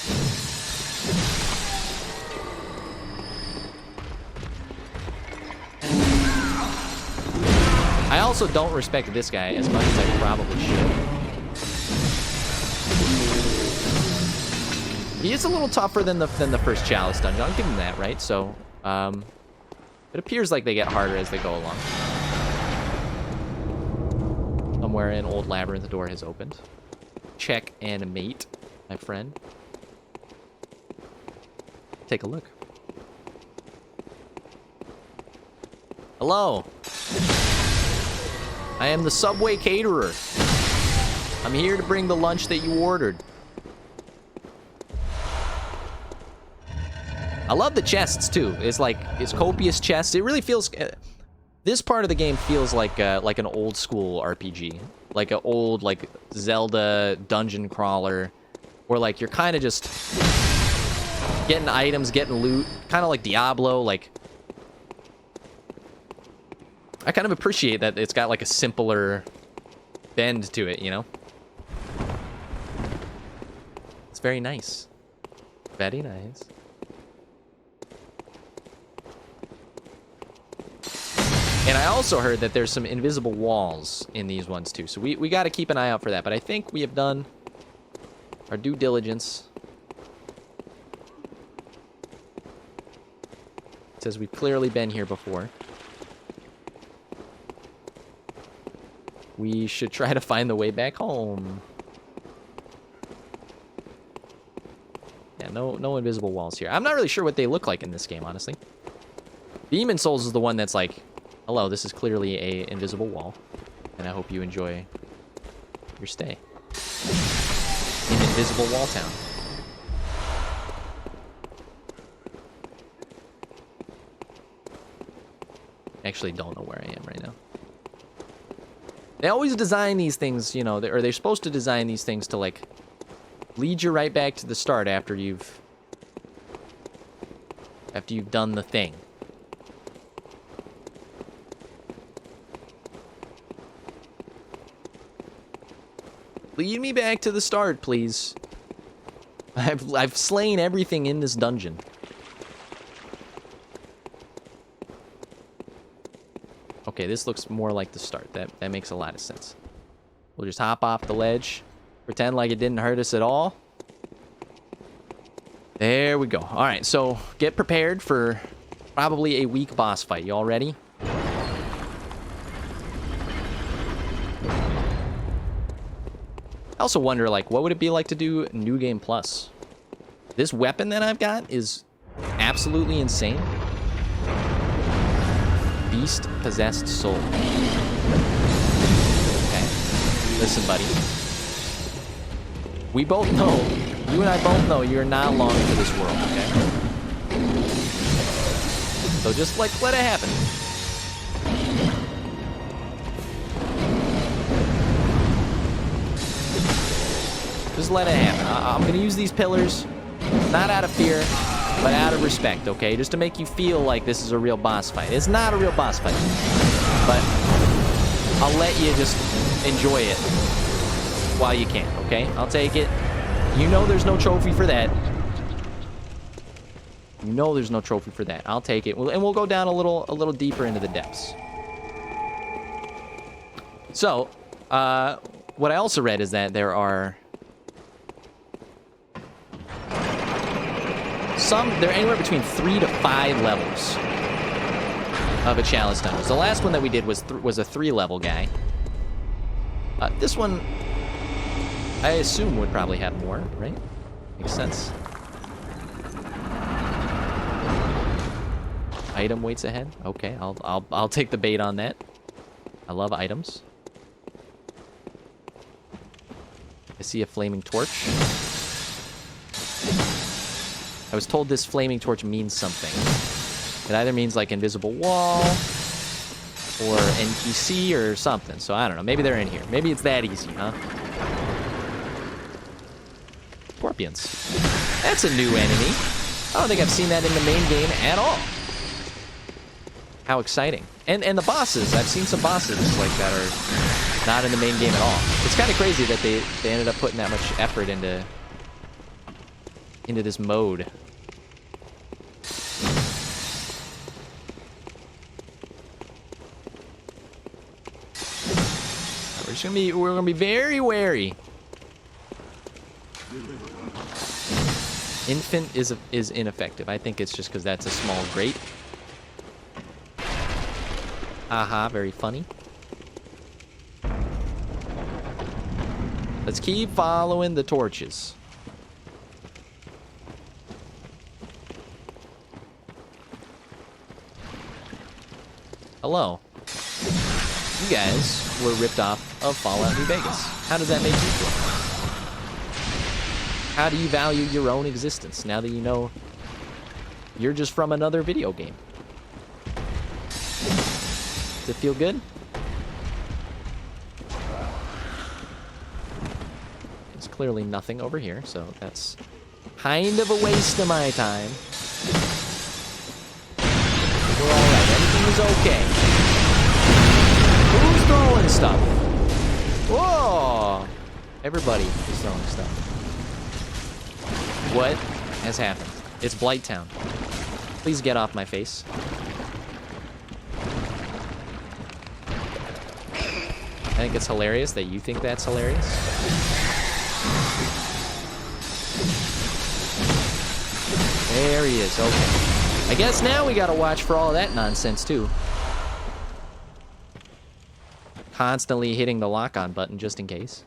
I also don't respect this guy as much as I probably should. He is a little tougher than the first Chalice dungeon. I'll give him that, right? So, it appears like they get harder as they go along. Somewhere an old labyrinth door has opened. Check and mate, my friend. Take a look. Hello. I am the Subway caterer. I'm here to bring the lunch that you ordered. I love the chests too. It's copious chests. It really feels. This part of the game feels like an old school RPG, like an old Zelda dungeon crawler, where you're kind of just getting items, getting loot, kind of like Diablo. I kind of appreciate that it's got a simpler bend to it, you know? It's very nice. Very nice. And I also heard that there's some invisible walls in these ones too, so we got to keep an eye out for that. But I think we have done our due diligence. It says we've clearly been here before. We should try to find the way back home. Yeah, no invisible walls here. I'm not really sure what they look like in this game, honestly. Demon Souls is the one that's like, hello, this is clearly a invisible wall. And I hope you enjoy your stay in Invisible Wall Town. actually don't know where I am right now. They always design these things, you know, or they're supposed to design these things to, like, lead you right back to the start after you've done the thing. Lead me back to the start, please. I've slain everything in this dungeon. Okay, this looks more like the start. That makes a lot of sense. We'll just hop off the ledge. Pretend like it didn't hurt us at all. There we go. All right, so get prepared for probably a weak boss fight. You all ready? I also wonder, like, what would it be like to do New Game Plus? This weapon that I've got is absolutely insane. Beast-possessed soul. Okay. Listen, buddy. We both know, you and I both know you're not long for this world, okay? So just, like, let it happen. Just let it happen. I'm gonna use these pillars, not out of fear, but out of respect, okay? Just to make you feel like this is a real boss fight. It's not a real boss fight, but I'll let you just enjoy it while you can, okay? I'll take it. You know there's no trophy for that. You know there's no trophy for that. I'll take it, and we'll go down a little deeper into the depths. So, what I also read is that there are they're anywhere between 3 to 5 levels of a chalice dungeon. The last one that we did was a 3-level guy. This one, I assume, would probably have more, right? Makes sense. Item waits ahead. Okay, I'll take the bait on that. I love items. I see a flaming torch. I was told this flaming torch means something. It either means like invisible wall or NPC or something. So I don't know. Maybe they're in here. Maybe it's that easy, huh? Scorpions. That's a new enemy. I don't think I've seen that in the main game at all. How exciting. And the bosses. I've seen some bosses like that are not in the main game at all. It's kind of crazy that they ended up putting that much effort into this mode. We're gonna be very wary. Infant is ineffective. I think it's just because that's a small grate. Aha, very funny. Let's keep following the torches. Hello. You guys were ripped off of Fallout New Vegas. How does that make you feel? How do you value your own existence now that you know you're just from another video game? Does it feel good? There's clearly nothing over here, so that's kind of a waste of my time. We're alright. Everything is okay. Who's throwing stuff? Whoa! Everybody is throwing stuff. What has happened? It's Blighttown. Please get off my face. I think it's hilarious that you think that's hilarious. There he is. Okay. I guess now we gotta watch for all of that nonsense, too. Constantly hitting the lock-on button just in case.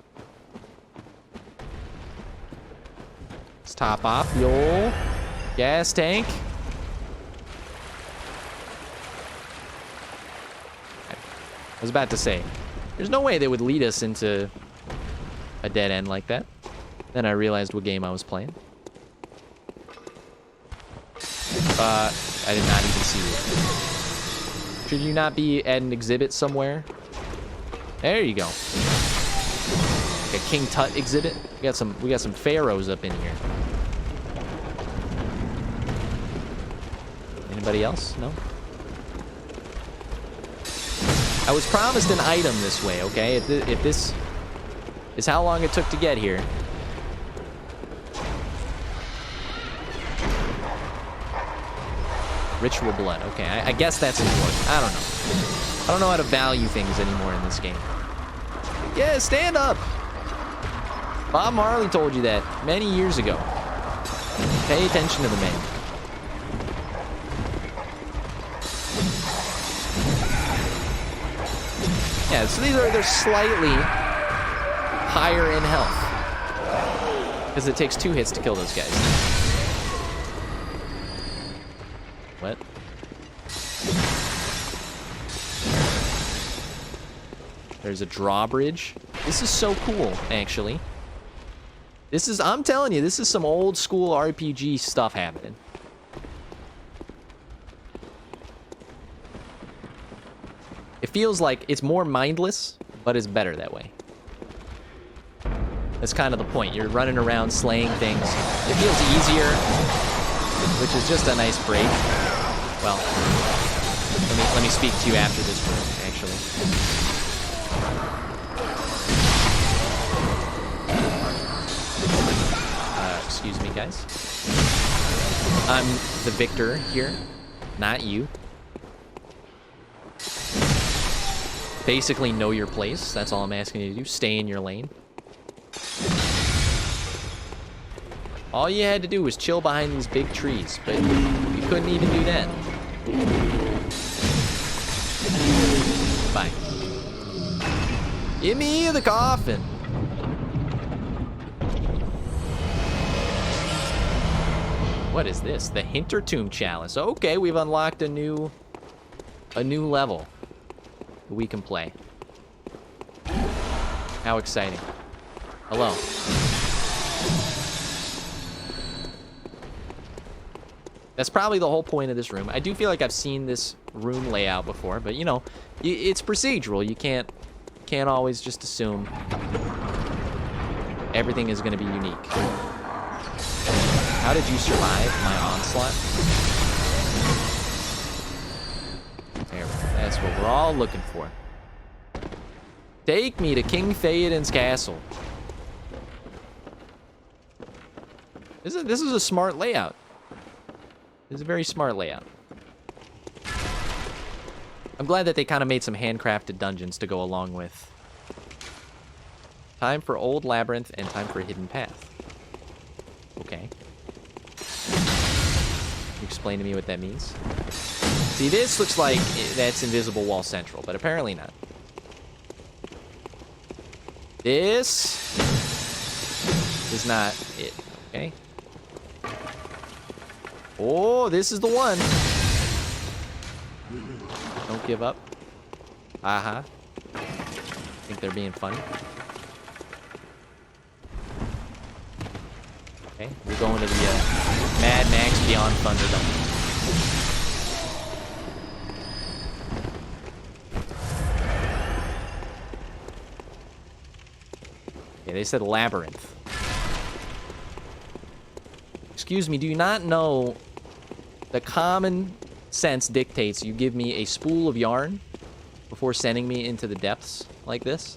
Let's top off the old gas tank. I was about to say, there's no way they would lead us into a dead end like that. Then I realized what game I was playing. I did not even see Should you not be at an exhibit somewhere? There you go. Like a King Tut exhibit. We got some pharaohs up in here. Anybody else? No? I was promised an item this way, okay? If this is how long it took to get here. Ritual blood. Okay, I guess that's important. I don't know. I don't know how to value things anymore in this game. Yeah, stand up. Bob Marley told you that many years ago. Pay attention to the man. Yeah, so they're slightly higher in health. Because it takes 2 hits to kill those guys. What? There's a drawbridge. This is so cool, actually. I'm telling you, this is some old school RPG stuff happening. It feels like it's more mindless, but it's better that way. That's kind of the point. You're running around slaying things. It feels easier, which is just a nice break. Well, let me speak to you after this room, actually. Excuse me, guys. I'm the victor here, not you. Basically, know your place. That's all I'm asking you to do. Stay in your lane. All you had to do was chill behind these big trees, but you couldn't even do that. Bye. Give me the coffin. What is this? The Hintertomb Chalice. Okay, we've unlocked a new level that we can play. How exciting. Hello. That's probably the whole point of this room. I do feel like I've seen this room layout before, but you know, it's procedural. You can't always just assume everything is going to be unique. How did you survive my onslaught? There we go. That's what we're all looking for. Take me to King Theoden's castle. This is a smart layout. This is a very smart layout. I'm glad that they kind of made some handcrafted dungeons to go along with. Time for Old Labyrinth and time for Hidden Path. Okay. Can you explain to me what that means? See, this looks like that's Invisible Wall Central, but apparently not. This is not it, okay? Oh, this is the one. Don't give up. Uh-huh. Think they're being funny. Okay, we're going to the Mad Max Beyond Thunderdome. Okay, they said labyrinth. Excuse me, do you not know the common sense dictates you give me a spool of yarn before sending me into the depths like this?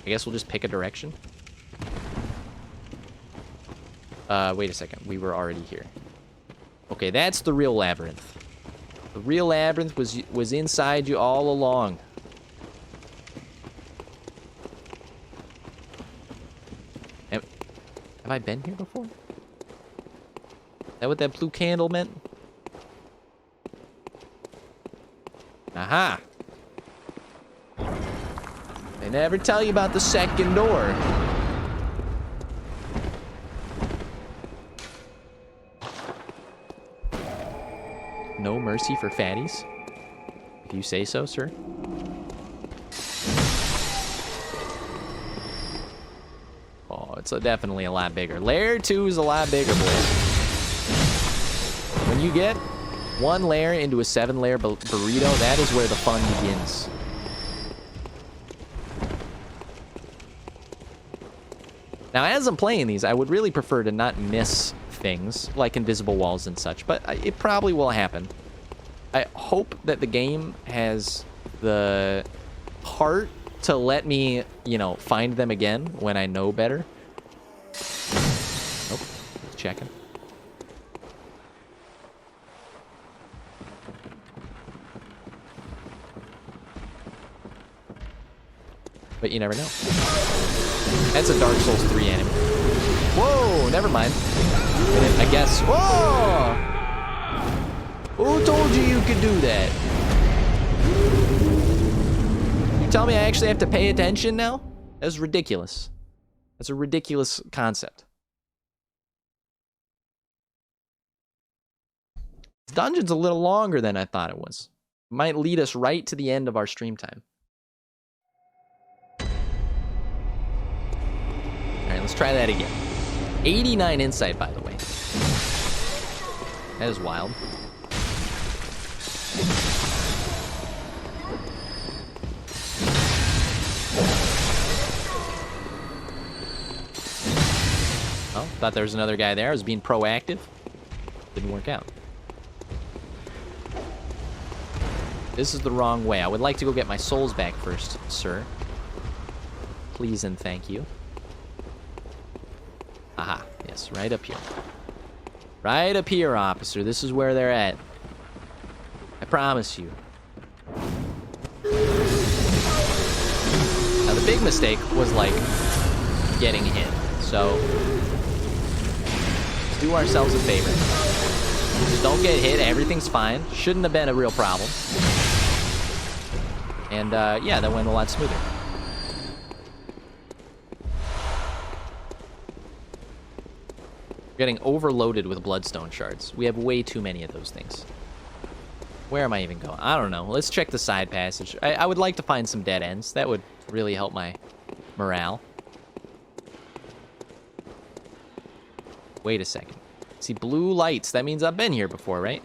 I guess we'll just pick a direction. Wait a second. We were already here. Okay, that's the real labyrinth. The real labyrinth was inside you all along. Have I been here before? Is that what that blue candle meant? Aha! They never tell you about the second door. No mercy for fatties? If you say so, sir. Oh, it's definitely a lot bigger. Layer 2 is a lot bigger, boys. When you get 1 layer into a 7-layer burrito, that is where the fun begins. Now, as I'm playing these, I would really prefer to not miss things, like invisible walls and such, but it probably will happen. I hope that the game has the heart to let me, you know, find them again when I know better. Nope, checking. But you never know. That's a Dark Souls 3 enemy. Whoa, never mind. I guess. Whoa! Who told you you could do that? You tell me I actually have to pay attention now? That's ridiculous. That's a ridiculous concept. This dungeon's a little longer than I thought it was. It might lead us right to the end of our stream time. Alright, let's try that again. 89 insight, by the way. That is wild. Oh, thought there was another guy there. I was being proactive. Didn't work out. This is the wrong way. I would like to go get my souls back first, sir. Please and thank you. Aha, yes, right up here. Right up here, officer. This is where they're at. I promise you. Now, the big mistake was, like, getting hit. So, let's do ourselves a favor. Just don't get hit. Everything's fine. Shouldn't have been a real problem. And, yeah, that went a lot smoother. Getting overloaded with bloodstone shards. We have way too many of those things. Where am I even going? I don't know. Let's check the side passage. I would like to find some dead ends. That would really help my morale. Wait a second. See, blue lights. That means I've been here before, right?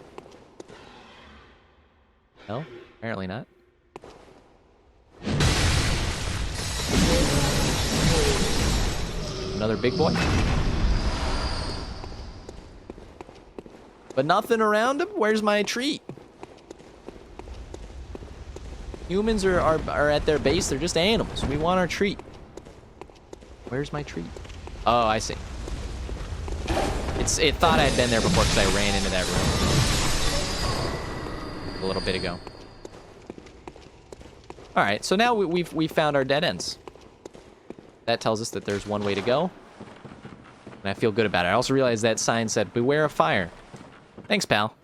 No? Apparently not. Another big boy. But nothing around him? Where's my treat? Humans are at their base. They're just animals. We want our treat. Where's my treat? Oh, I see. It thought I'd been there before because I ran into that room a little bit ago. All right, so now we've found our dead ends. That tells us that there's one way to go, and I feel good about it. I also realized that sign said, "Beware of fire." Thanks, pal.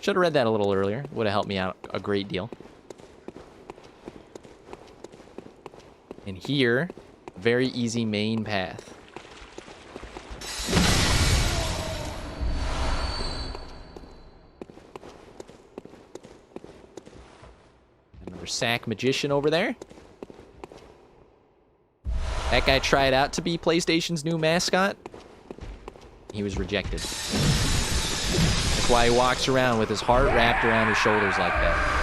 Should have read that a little earlier. Would have helped me out a great deal. And here, very easy main path. Another sack magician over there. That guy tried out to be PlayStation's new mascot. He was rejected. That's why he walks around with his heart wrapped around his shoulders like that.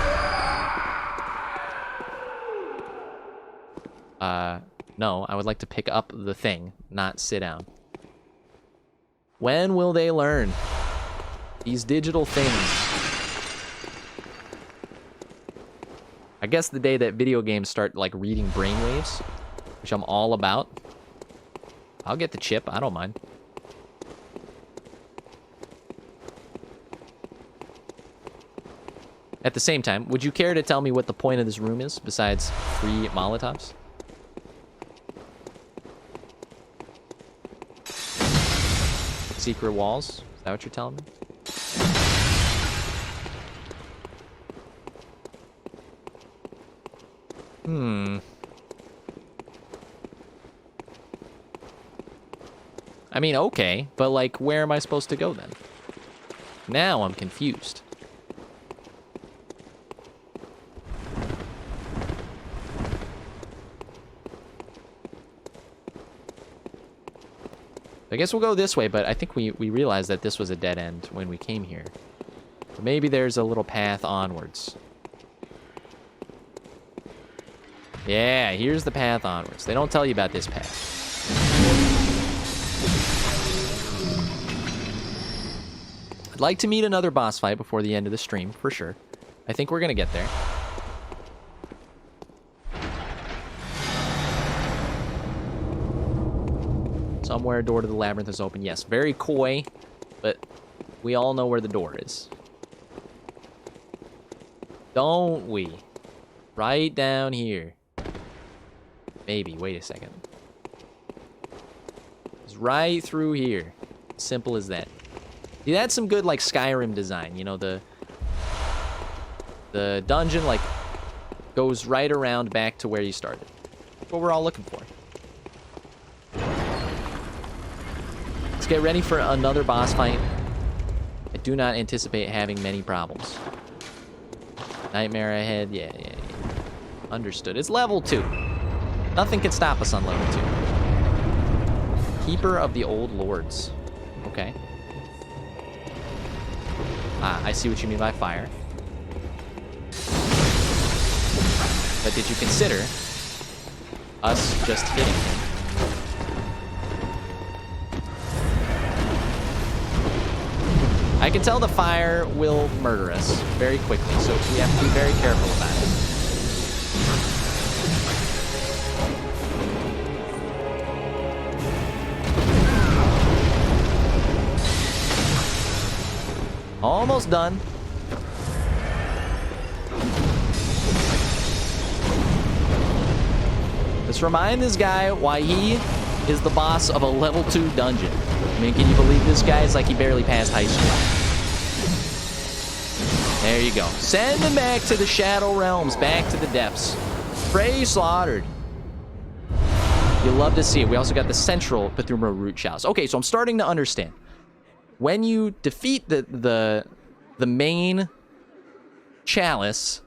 No, I would like to pick up the thing, not sit down. When will they learn? These digital things. I guess the day that video games start, like, reading brainwaves, which I'm all about. I'll get the chip, I don't mind. At the same time, would you care to tell me what the point of this room is, besides free Molotovs? Secret walls? Is that what you're telling me? I mean, okay, but, like, where am I supposed to go then? Now I'm confused. I guess we'll go this way, but I think we realized that this was a dead end when we came here. Maybe there's a little path onwards. Yeah, here's the path onwards. They don't tell you about this path. I'd like to meet another boss fight before the end of the stream, for sure. I think we're gonna get there. Somewhere a door to the labyrinth is open. Yes, very coy, but we all know where the door is. Don't we? Right down here. Maybe. Wait a second. It's right through here. Simple as that. See, that's some good, like, Skyrim design. You know, the dungeon, like, goes right around back to where you started. That's what we're all looking for. Let's get ready for another boss fight. I do not anticipate having many problems. Nightmare ahead. Yeah. Understood. It's level 2. Nothing can stop us on level 2. Keeper of the Old Lords. Okay. Ah, I see what you mean by fire. But did you consider us just hitting him? I can tell the fire will murder us very quickly, so we have to be very careful about it. Almost done. Let's remind this guy why he is the boss of a level 2 dungeon. I mean, can you believe this guy? It's like he barely passed high school. There you go. Send him back to the Shadow Realms, back to the depths. Prey slaughtered. You'll love to see it. We also got the Central Bethuma Root Chalice. Okay, so I'm starting to understand. When you defeat the main chalice,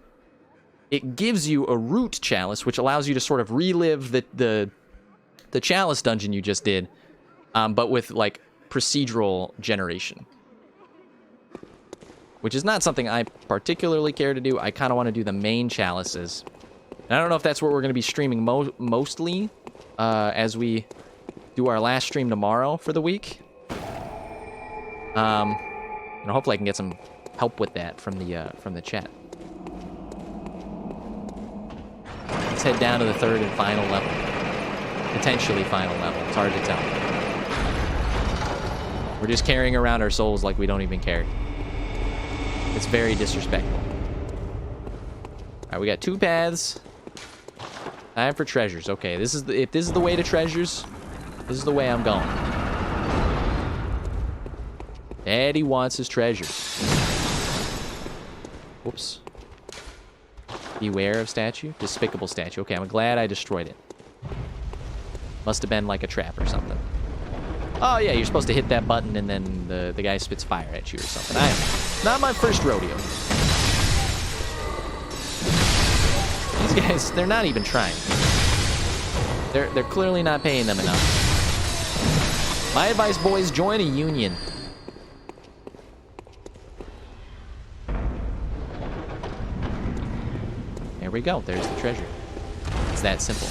it gives you a root chalice, which allows you to sort of relive the chalice dungeon you just did, but with, like, procedural generation. Which is not something I particularly care to do. I kind of want to do the main chalices. And I don't know if that's what we're going to be streaming mostly as we do our last stream tomorrow for the week. And hopefully I can get some help with that from the chat. Let's head down to the 3rd and final level. Potentially final level. It's hard to tell. We're just carrying around our souls like we don't even care. It's very disrespectful. Alright, we got 2 paths. Time for treasures. Okay, if this is the way to treasures, this is the way I'm going. Daddy wants his treasures. Whoops. Beware of statue? Despicable statue. Okay, I'm glad I destroyed it. Must have been like a trap or something. Oh, yeah, you're supposed to hit that button and then the guy spits fire at you or something. Not my first rodeo. These guys, they're not even trying. They're clearly not paying them enough. My advice, boys, join a union. There we go. There's the treasure. It's that simple.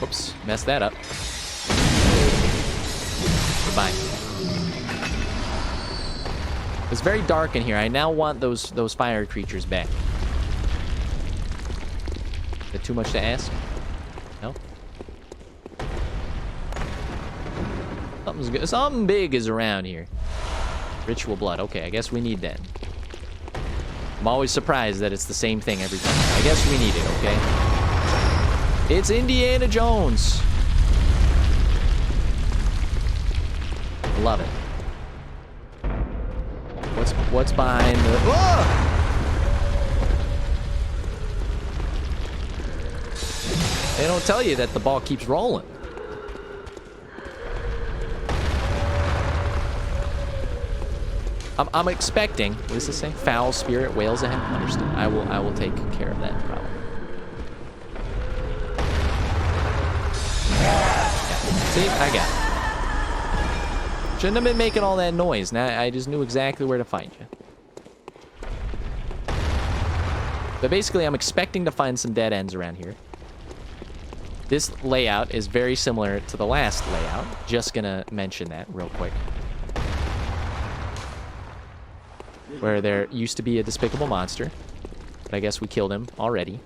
Whoops, messed that up. Goodbye. It's very dark in here. I now want those fire creatures back. Is that too much to ask? No? Something's good. Something big is around here. Ritual blood. Okay, I guess we need that. I'm always surprised that it's the same thing every time. I guess we need it, okay? It's Indiana Jones. Love it. What's behind the... Whoa! They don't tell you that the ball keeps rolling. I'm expecting, what does this say? Foul spirit, whales ahead. Understood. I will take care of that problem. Yeah. See, I got it. Shouldn't have been making all that noise. Now I just knew exactly where to find you. But basically, I'm expecting to find some dead ends around here. This layout is very similar to the last layout. Just gonna mention that real quick. Where there used to be a despicable monster. But I guess we killed him already.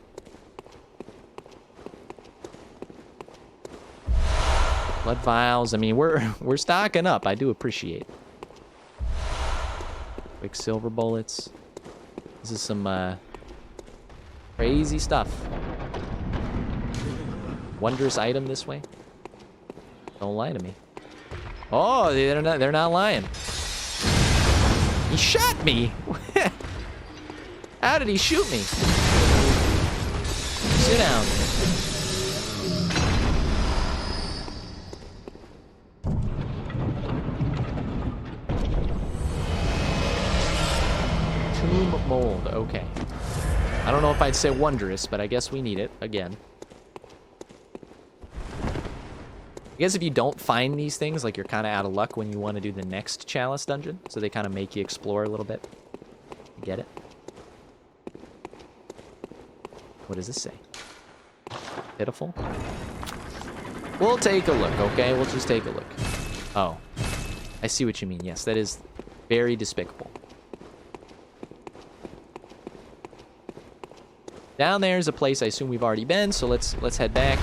Blood vials. I mean, we're stocking up. I do appreciate. Quicksilver bullets. This is some crazy stuff. Wondrous item this way. Don't lie to me. Oh, they're not lying. He shot me. How did he shoot me? Sit down. Tomb mold. Okay. I don't know if I'd say wondrous, but I guess we need it again. I guess if you don't find these things, like, you're kind of out of luck when you want to do the next chalice dungeon. So they kind of make you explore a little bit. You get it? What does this say? Pitiful? We'll take a look, okay? We'll just take a look. Oh. I see what you mean. Yes, that is very despicable. Down there is a place I assume we've already been, so let's head back.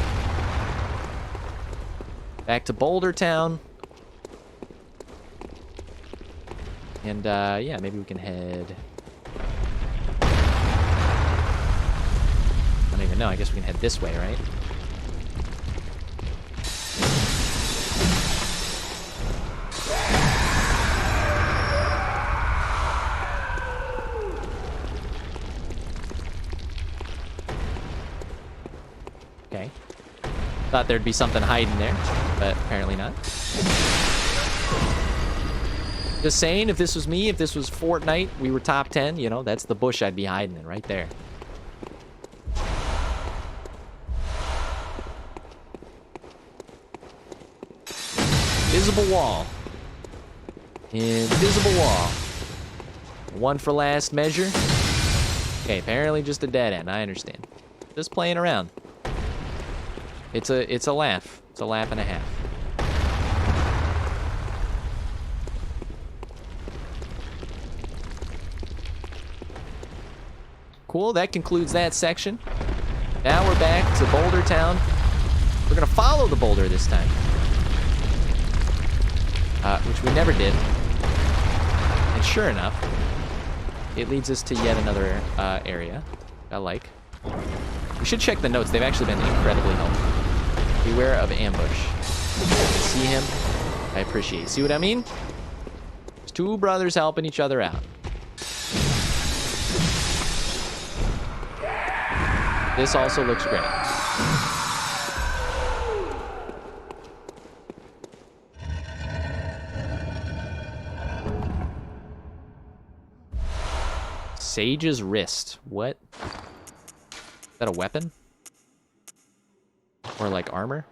Back to Boulder Town. And, yeah, maybe we can head... I don't even know. I guess we can head this way, right? Okay. Thought there'd be something hiding there, but apparently not. Just saying, if this was me, if this was Fortnite, we were top 10, you know, that's the bush I'd be hiding in right there. Invisible wall. Invisible wall. One for last measure. Okay, apparently just a dead end, I understand. Just playing around. It's a laugh. It's a laugh and a half. Cool, that concludes that section. Now we're back to Boulder Town. We're gonna follow the boulder this time. Which we never did. And sure enough, it leads us to yet another area I like. We should check the notes. They've actually been incredibly helpful. Beware of ambush. See him? I appreciate it. See what I mean? There's two brothers helping each other out. This also looks great. Sage's wrist. What? Is that a weapon? Or like armor?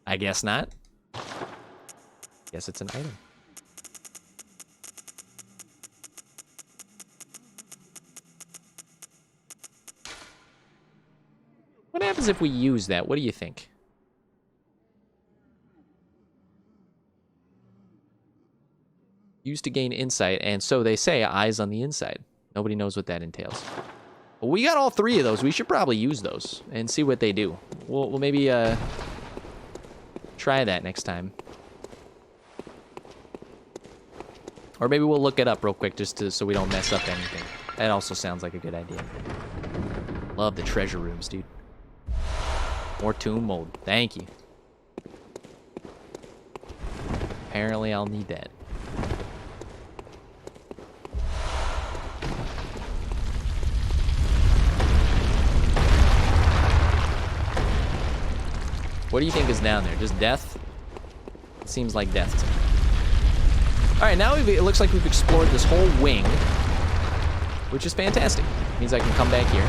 I guess not. Guess it's an item. What happens if we use that? What do you think? Used to gain insight, and so they say, eyes on the inside. Nobody knows what that entails. Well, we got all three of those. We should probably use those and see what they do. We'll maybe try that next time. Or maybe we'll look it up real quick just so we don't mess up anything. That also sounds like a good idea. Love the treasure rooms, dude. More tomb mold. Thank you. Apparently I'll need that. What do you think is down there? Just death? It seems like death to me. All right, now it looks like we've explored this whole wing, which is fantastic. Means I can come back here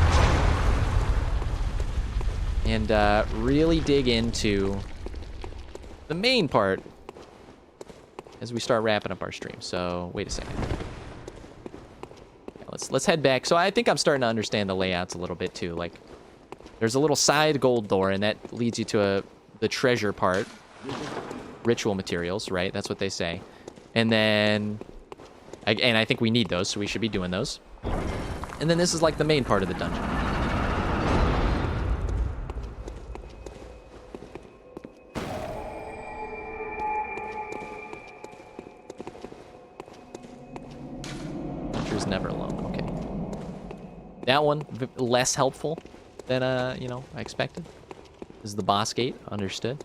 and really dig into the main part as we start wrapping up our stream. So wait a second. Yeah, let's head back. So I think I'm starting to understand the layouts a little bit too. Like, there's a little side gold door, and that leads you to the treasure part. Ritual materials, right? That's what they say. And then, and I think we need those, so we should be doing those. And then this is like the main part of the dungeon. Adventure's never alone. Okay. That one, less helpful than, you know, I expected. This is the boss gate. Understood.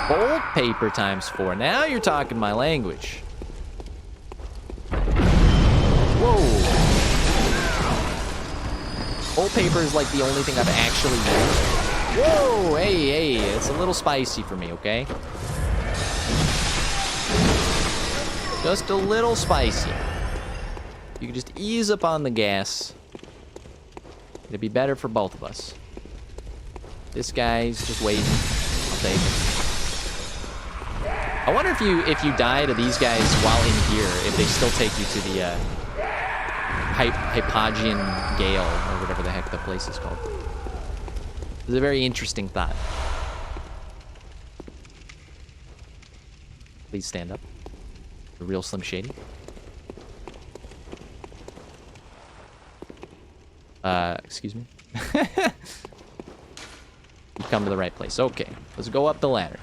Gold paper ×4. Now you're talking my language. Whoa. Gold paper is like the only thing I've actually used. Whoa, hey, it's a little spicy for me, okay? Just a little spicy. You can just ease up on the gas. It'd be better for both of us. This guy's just waiting. I'll take it. I wonder if you die to these guys while in here, if they still take you to the Hypogean Gale, or whatever the heck the place is called. It's a very interesting thought. Please stand up. The real Slim Shady. Excuse me. You've come to the right place. Okay, let's go up the ladder.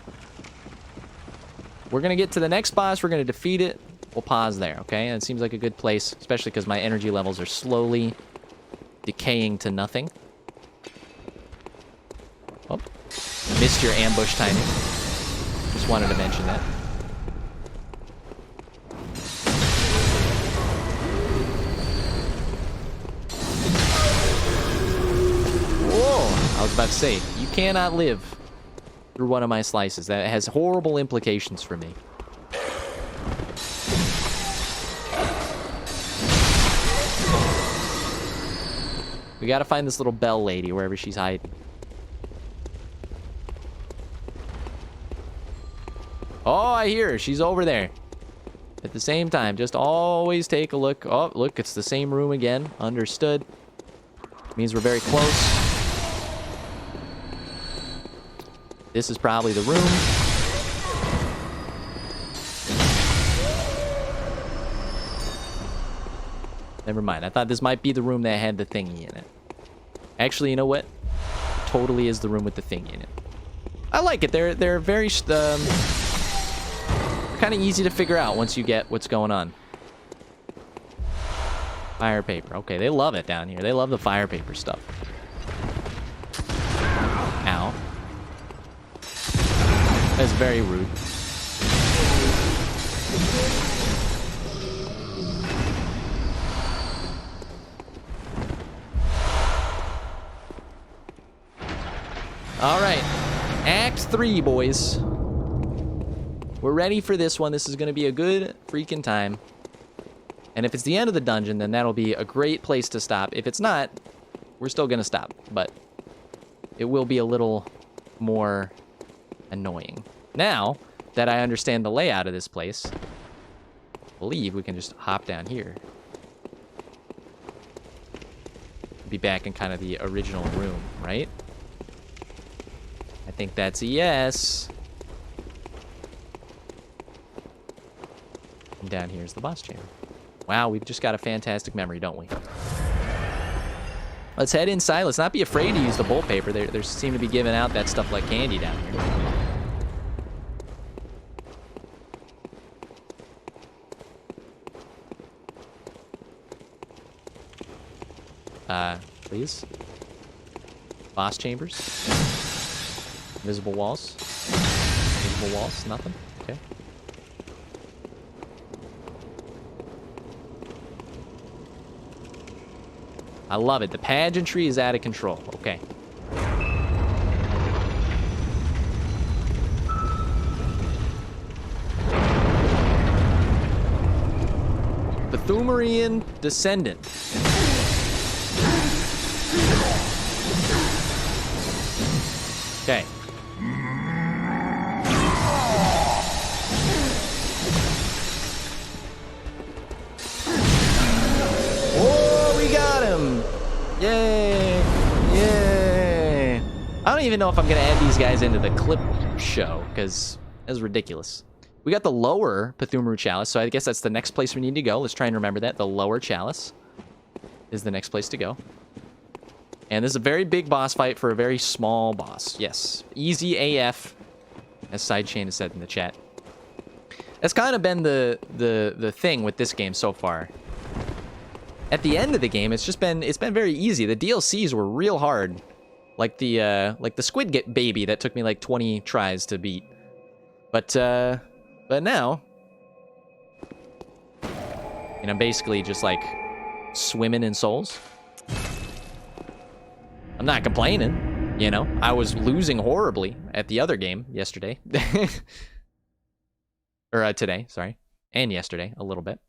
We're going to get to the next boss. We're going to defeat it. We'll pause there, okay? And it seems like a good place, especially because my energy levels are slowly decaying to nothing. Oh, missed your ambush timing. Just wanted to mention that. Whoa! I was about to say, you cannot live through one of my slices. That has horrible implications for me. We gotta find this little bell lady wherever she's hiding. Oh, I hear her. She's over there. At the same time, just always take a look. Oh, look, it's the same room again. Understood. Means we're very close. This is probably the room. Never mind. I thought this might be the room that had the thingy in it. Actually, you know what? It totally is the room with the thingy in it. I like it. They're very kind of easy to figure out once you get what's going on. Fire paper. Okay, they love it down here. They love the fire paper stuff. Ow. That's very rude. All right. Act 3, boys. We're ready for this one. This is going to be a good freaking time. And if it's the end of the dungeon, then that'll be a great place to stop. If it's not, we're still going to stop. But it will be a little more annoying. Now that I understand the layout of this place, I believe we can just hop down here. Be back in kind of the original room, right? I think that's a yes. And down here's the boss chamber. Wow, we've just got a fantastic memory, don't we? Let's head inside. Let's not be afraid to use the bolt paper. They seem to be giving out that stuff like candy down here. Please. Boss chambers. Invisible walls. Invisible walls. Nothing. Okay. I love it. The pageantry is out of control. Okay. Bethumerian Descendant. Okay. Oh, we got him! Yay! Yay! I don't even know if I'm gonna add these guys into the clip show, because that's ridiculous. We got the lower Pethumeru Chalice, so I guess that's the next place we need to go. Let's try and remember that. The lower chalice is the next place to go. And this is a very big boss fight for a very small boss. Yes. Easy AF, as Sidechain has said in the chat. That's kind of been the thing with this game so far. At the end of the game, it's been very easy. The DLCs were real hard. Like the Squid Baby that took me like 20 tries to beat. But now, you know, basically just like swimming in souls. I'm not complaining, you know. I was losing horribly at the other game yesterday. Or today, sorry. And yesterday, a little bit.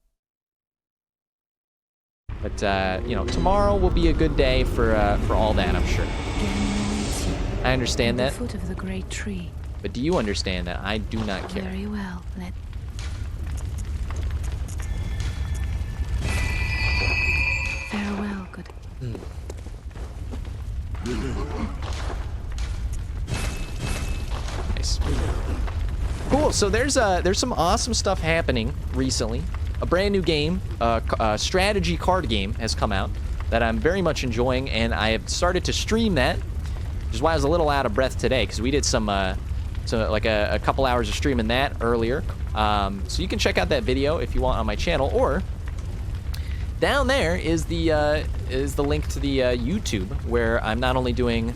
But, you know, tomorrow will be a good day for all that, I'm sure. I understand that. Foot of the great tree. But do you understand that I do not care? Very well. Farewell, good. Nice. Cool. So there's some awesome stuff happening recently. A brand new game, a strategy card game has come out that I'm very much enjoying, and I have started to stream that, which is why I was a little out of breath today, because we did some like a couple hours of streaming that earlier. So you can check out that video if you want on my channel, or down there is the link to the YouTube, where I'm not only doing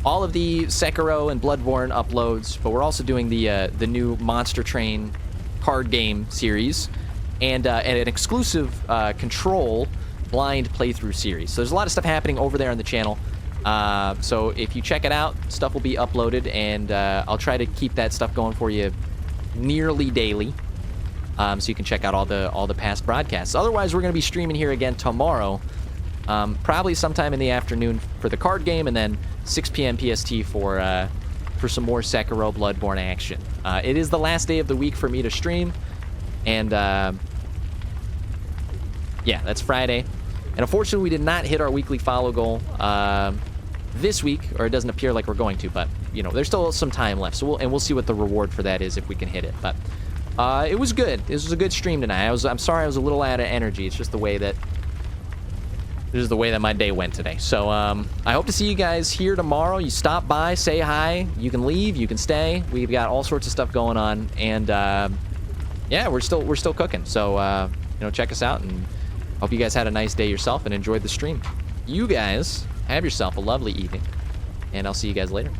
all of the Sekiro and Bloodborne uploads, but we're also doing the new Monster Train card game series, and an exclusive Control blind playthrough series. So there's a lot of stuff happening over there on the channel. So if you check it out, stuff will be uploaded, and I'll try to keep that stuff going for you nearly daily, so you can check out all the past broadcasts. Otherwise, we're going to be streaming here again tomorrow, probably sometime in the afternoon for the card game, and then 6 p.m. PST for some more Sekiro Bloodborne action. It is the last day of the week for me to stream, and yeah, that's Friday. And unfortunately, we did not hit our weekly follow goal this week, or it doesn't appear like we're going to, but, you know, there's still some time left, so we'll see what the reward for that is if we can hit it. But it was good. This was a good stream tonight. I'm sorry I was a little out of energy. It's just the way that my day went today. So I hope to see you guys here tomorrow. You stop by, say hi. You can leave, you can stay. We've got all sorts of stuff going on, and yeah, we're still cooking. So you know, check us out, and hope you guys had a nice day yourself and enjoyed the stream. You guys have yourself a lovely evening, and I'll see you guys later.